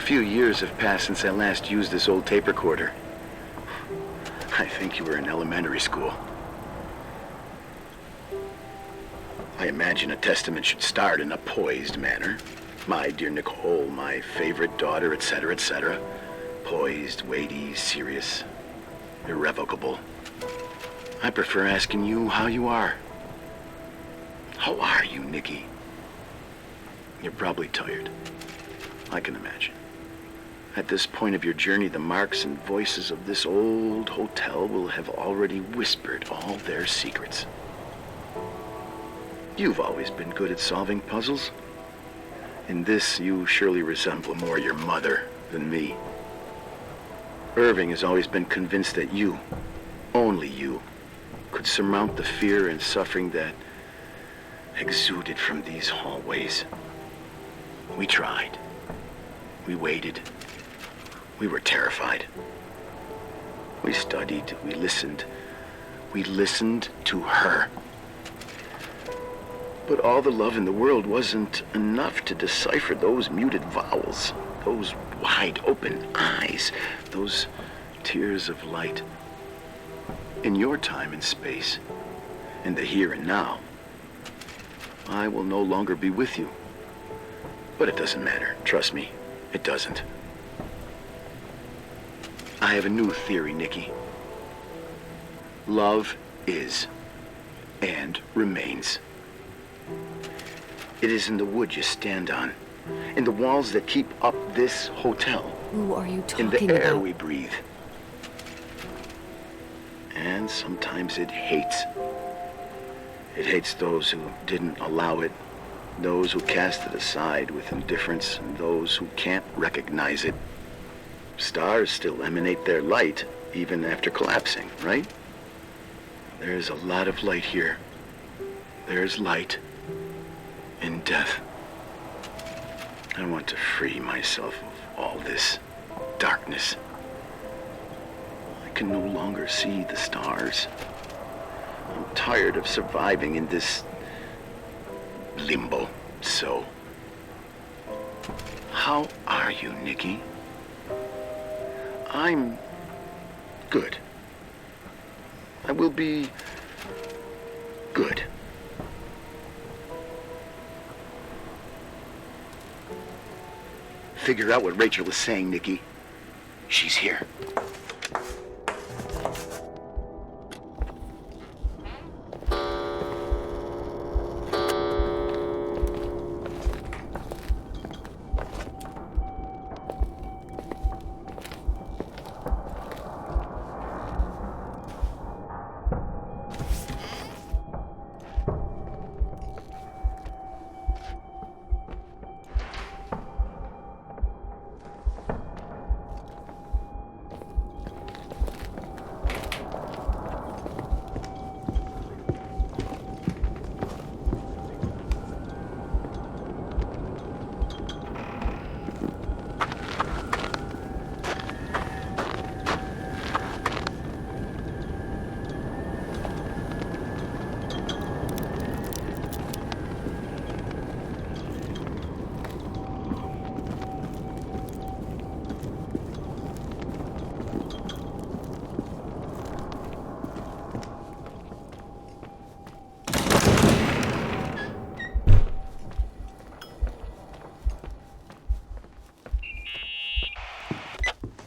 few years have passed since I last used this old tape recorder. I think you were in elementary school. I imagine a testament should start in a poised manner. My dear Nicole, my favorite daughter, etc., etc. Poised, weighty, serious, irrevocable. I prefer asking you how you are. How are you, Nikki? You're probably tired. I can imagine. At this point of your journey, the marks and voices of this old hotel will have already whispered all their secrets. You've always been good at solving puzzles. In this, you surely resemble more your mother than me. Irving has always been convinced that you, only you, could surmount the fear and suffering that exuded from these hallways. We tried. We waited. We were terrified. We studied. We listened. We listened to her. But all the love in the world wasn't enough to decipher those muted vowels, those wide open eyes, those tears of light. In your time and space, in the here and now, I will no longer be with you. But it doesn't matter. Trust me, it doesn't. I have a new theory, Nikki. Love is and remains. It is in the wood you stand on, in the walls that keep up this hotel. Who are you talking in the air about? we breathe. And sometimes it hates. It hates those who didn't allow it, those who cast it aside with indifference, and those who can't recognize it. Stars still emanate their light, even after collapsing, right? There's a lot of light here. There's light in death. I want to free myself of all this darkness. I can no longer see the stars. I'm tired of surviving in this limbo. So, how are you, Nikki? I'm good. I will be good. Figure out what Rachel is saying, Nikki. She's here.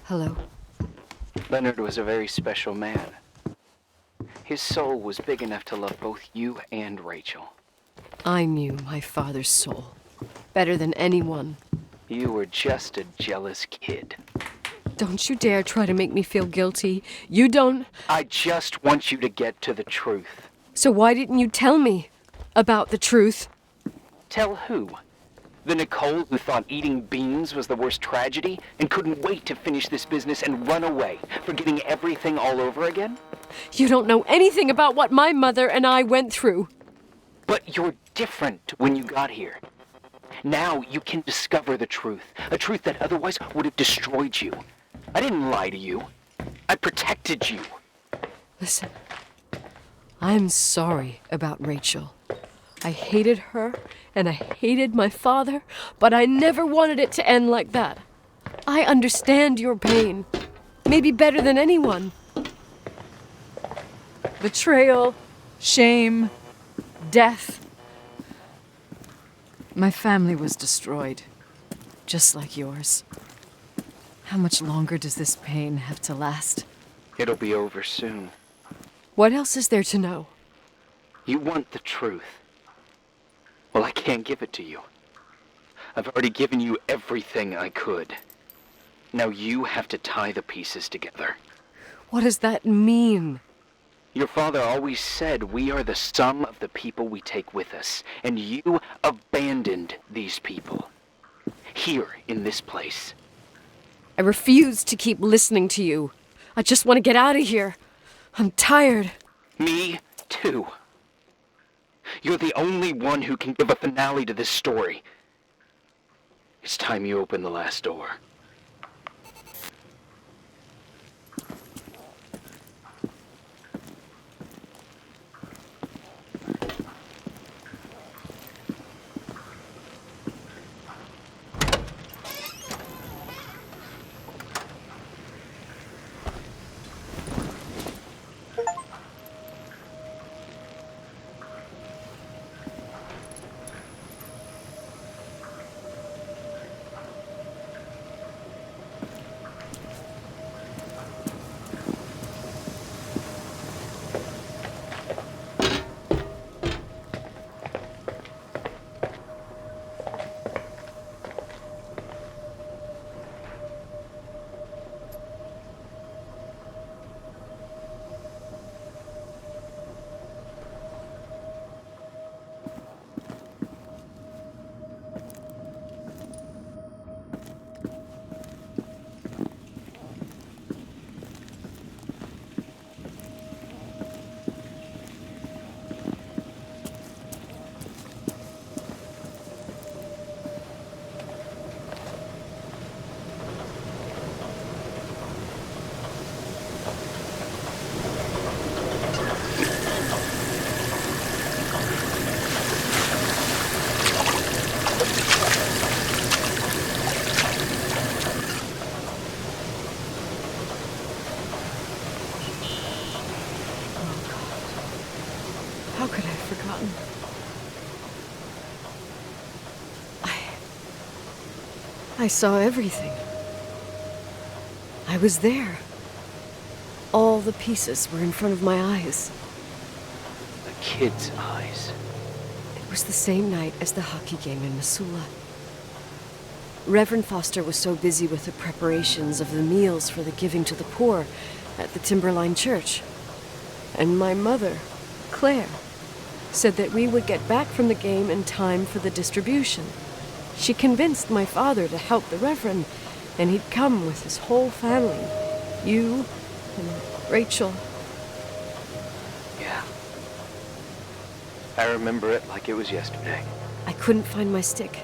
Hello. Leonard was a very special man. His soul was big enough to love both you and Rachel. I knew my father's soul better than anyone. You were just a jealous kid. Don't you dare try to make me feel guilty. You don't... I just want you to get to the truth. So why didn't you tell me about the truth? Tell who? The Nicole who thought eating beans was the worst tragedy and couldn't wait to finish this business and run away, forgetting everything all over again? You don't know anything about what my mother and I went through. But you're different when you got here. Now you can discover the truth, a truth that otherwise would have destroyed you. I didn't lie to you. I protected you. Listen, I'm sorry about Rachel. I hated her, and I hated my father, but I never wanted it to end like that. I understand your pain. Maybe better than anyone. Betrayal, shame, death. My family was destroyed, just like yours. How much longer does this pain have to last? It'll be over soon. What else is there to know? You want the truth. Well, I can't give it to you. I've already given you everything I could. Now you have to tie the pieces together. What does that mean? Your father always said we are the sum of the people we take with us, and you abandoned these people. Here, in this place. I refuse to keep listening to you. I just want to get out of here. I'm tired. Me too. You're the only one who can give a finale to this story. It's time you open the last door. How could I have forgotten? I saw everything. I was there. All the pieces were in front of my eyes. The kid's eyes. It was the same night as the hockey game in Missoula. Reverend Foster was so busy with the preparations of the meals for the giving to the poor at the Timberline Church. And my mother, Claire, said that we would get back from the game in time for the distribution. She convinced my father to help the Reverend, and he'd come with his whole family. You and Rachel. Yeah. I remember it like it was yesterday. I couldn't find my stick.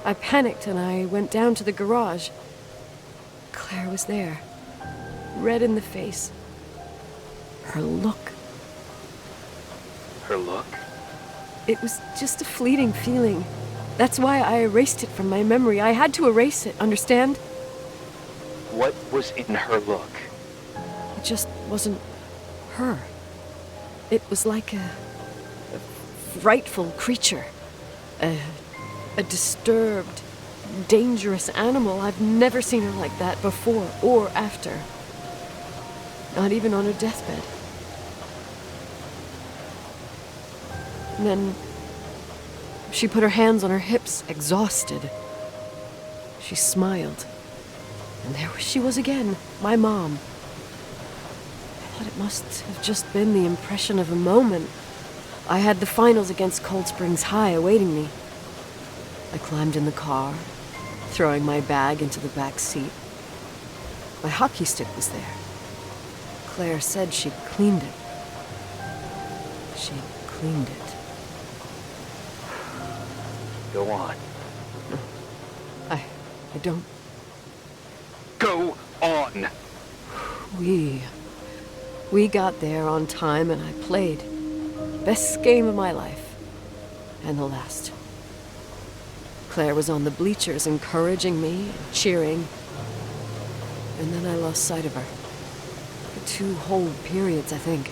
I panicked and I went down to the garage. Claire was there, red in the face. Her look. Her look? It was just a fleeting feeling. That's why I erased it from my memory. I had to erase it, understand? What was in her look? It just wasn't her. It was like a frightful creature. A disturbed, dangerous animal. I've never seen her like that before or after. Not even on her deathbed. And then she put her hands on her hips, exhausted. She smiled. And there she was again, my mom. I thought it must have just been the impression of a moment. I had the finals against Cold Springs High awaiting me. I climbed in the car, throwing my bag into the back seat. My hockey stick was there. Claire said she'd cleaned it. She'd cleaned it. Go on. I don't... Go on! We got there on time and I played. Best game of my life. And the last. Claire was on the bleachers encouraging me and cheering. And then I lost sight of her. For 2 whole periods, I think.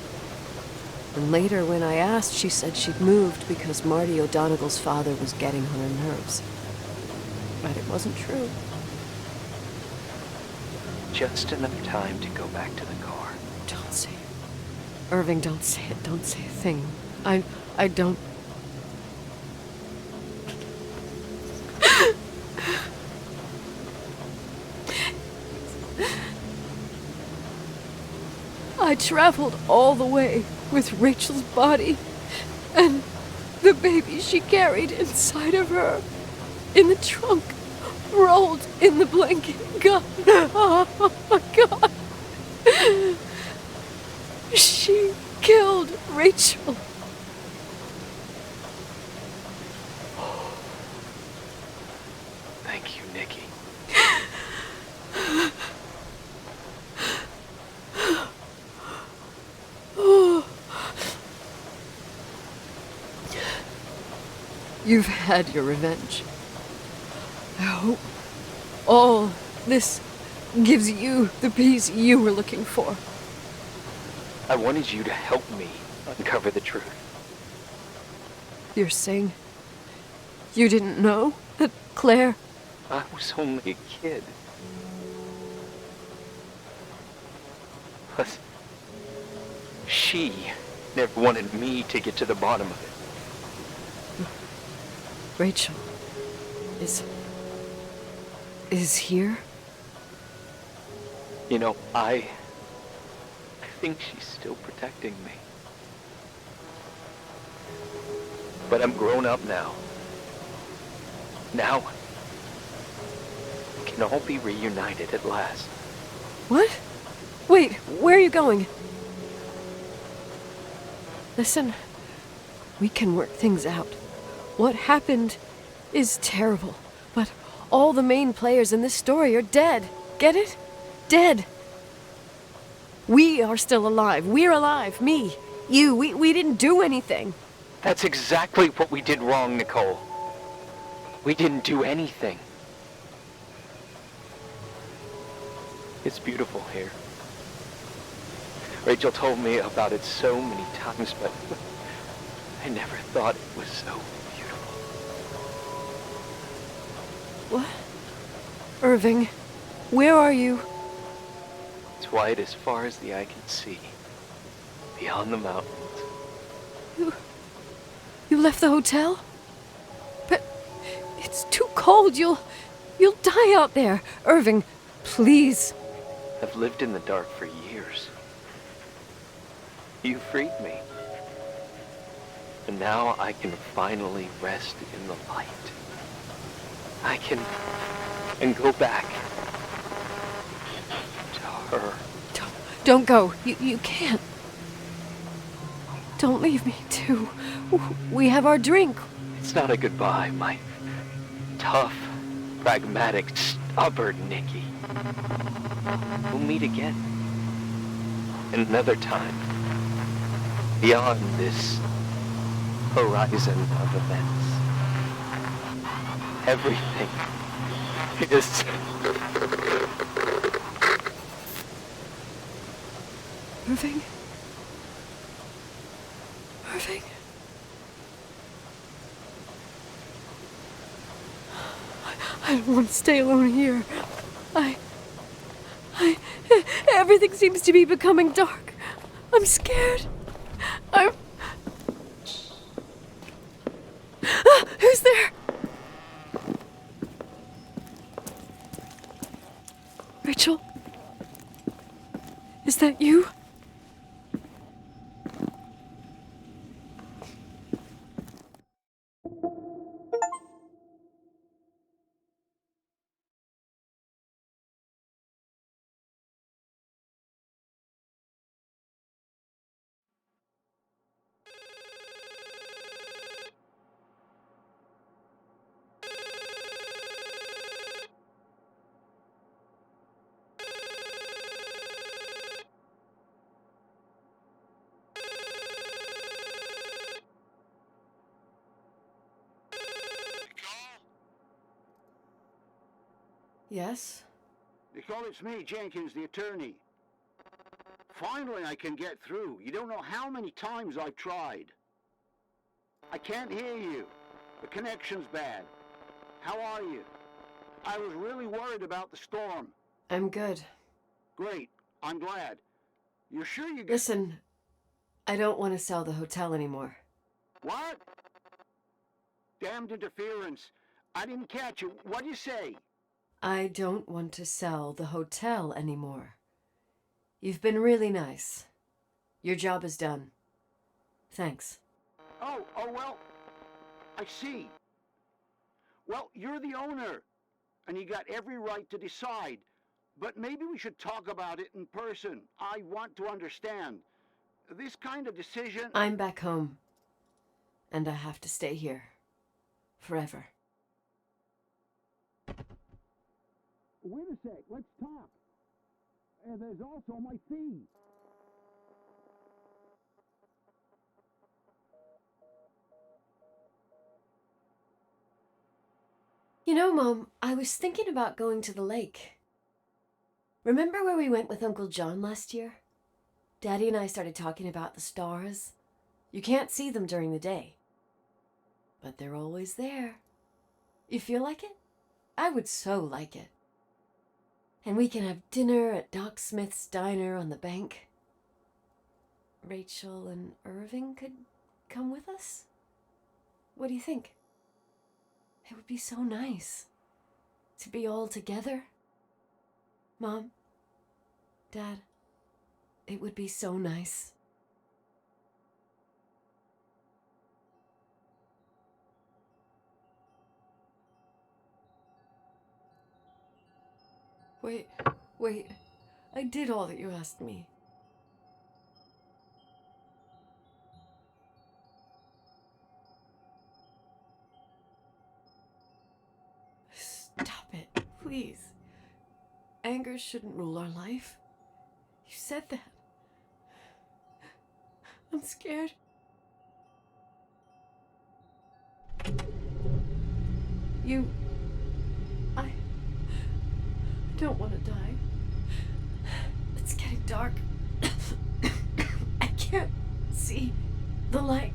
And later, when I asked, she said she'd moved because Marty O'Donegal's father was getting on her nerves. But it wasn't true. Just enough time to go back to the car. Don't say it. Irving, don't say it. Don't say a thing. I don't... I traveled all the way with Rachel's body and the baby she carried inside of her in the trunk, rolled in the blanket. God, oh my God. She killed Rachel. Thank you, Nikki. You've had your revenge. I hope all this gives you the peace you were looking for. I wanted you to help me uncover the truth. You're saying you didn't know that Claire... I was only a kid. Plus, she never wanted me to get to the bottom of it. Rachel is here? You know, I think she's still protecting me. But I'm grown up now. Now, we can all be reunited at last. What? Wait, where are you going? Listen, we can work things out. What happened is terrible, but all the main players in this story are dead. Get it? Dead. We are still alive. We're alive. Me, you, we didn't do anything. That's exactly what we did wrong, Nicole. We didn't do anything. It's beautiful here. Rachel told me about it so many times, but I never thought it was so beautiful. What? Irving, where are you? It's white as far as the eye can see, beyond the mountains. You left the hotel? But it's too cold. You'll die out there. Irving, please. I've lived in the dark for years. You freed me. And now I can finally rest in the light. I can go back to her. Don't go. You can't. Don't leave me, too. We have our drink. It's not a goodbye, my tough, pragmatic, stubborn Nikki. We'll meet again. Another time. Beyond this horizon of events. Everything is... Irving? Irving? I don't want to stay alone here. Everything seems to be becoming dark. I'm scared. Who's there? Rachel? Is that you? Yes? Nicole, it's me, Jenkins, the attorney. Finally, I can get through. You don't know how many times I've tried. I can't hear you. The connection's bad. How are you? I was really worried about the storm. I'm good. Great. I'm glad. You're sure you... Listen, I don't want to sell the hotel anymore. What? Damned interference. I didn't catch you. What'd you say? I don't want to sell the hotel anymore. You've been really nice. Your job is done. Thanks. Oh, well, I see. Well, you're the owner, and you got every right to decide. But maybe we should talk about it in person. I want to understand. This kind of decision... I'm back home, and I have to stay here. Forever. Wait a sec, let's talk. There's also my fee. You know, Mom, I was thinking about going to the lake. Remember where we went with Uncle John last year? Daddy and I started talking about the stars. You can't see them during the day, but they're always there. You feel like it? I would so like it. And we can have dinner at Doc Smith's diner on the bank. Rachel and Irving could come with us? What do you think? It would be so nice to be all together. Mom, Dad, it would be so nice. Wait, I did all that you asked me. Stop it, please. Anger shouldn't rule our life. You said that. I'm scared. I don't want to die. It's getting dark. I can't see the light.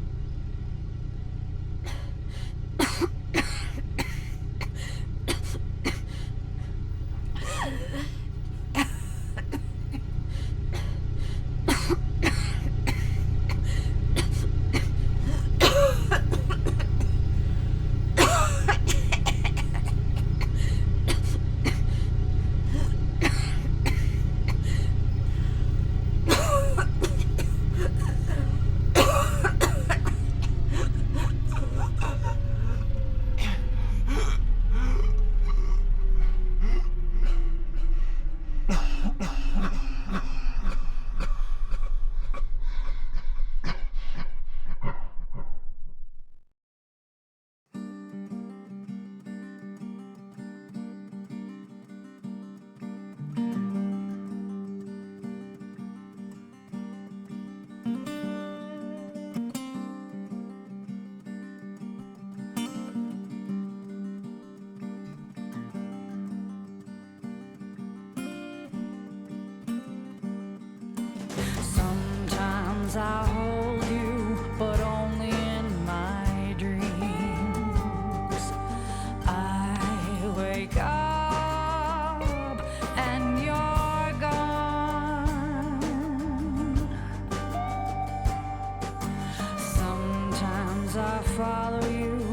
Sometimes I hold you, but only in my dreams. I wake up and you're gone. Sometimes I follow you,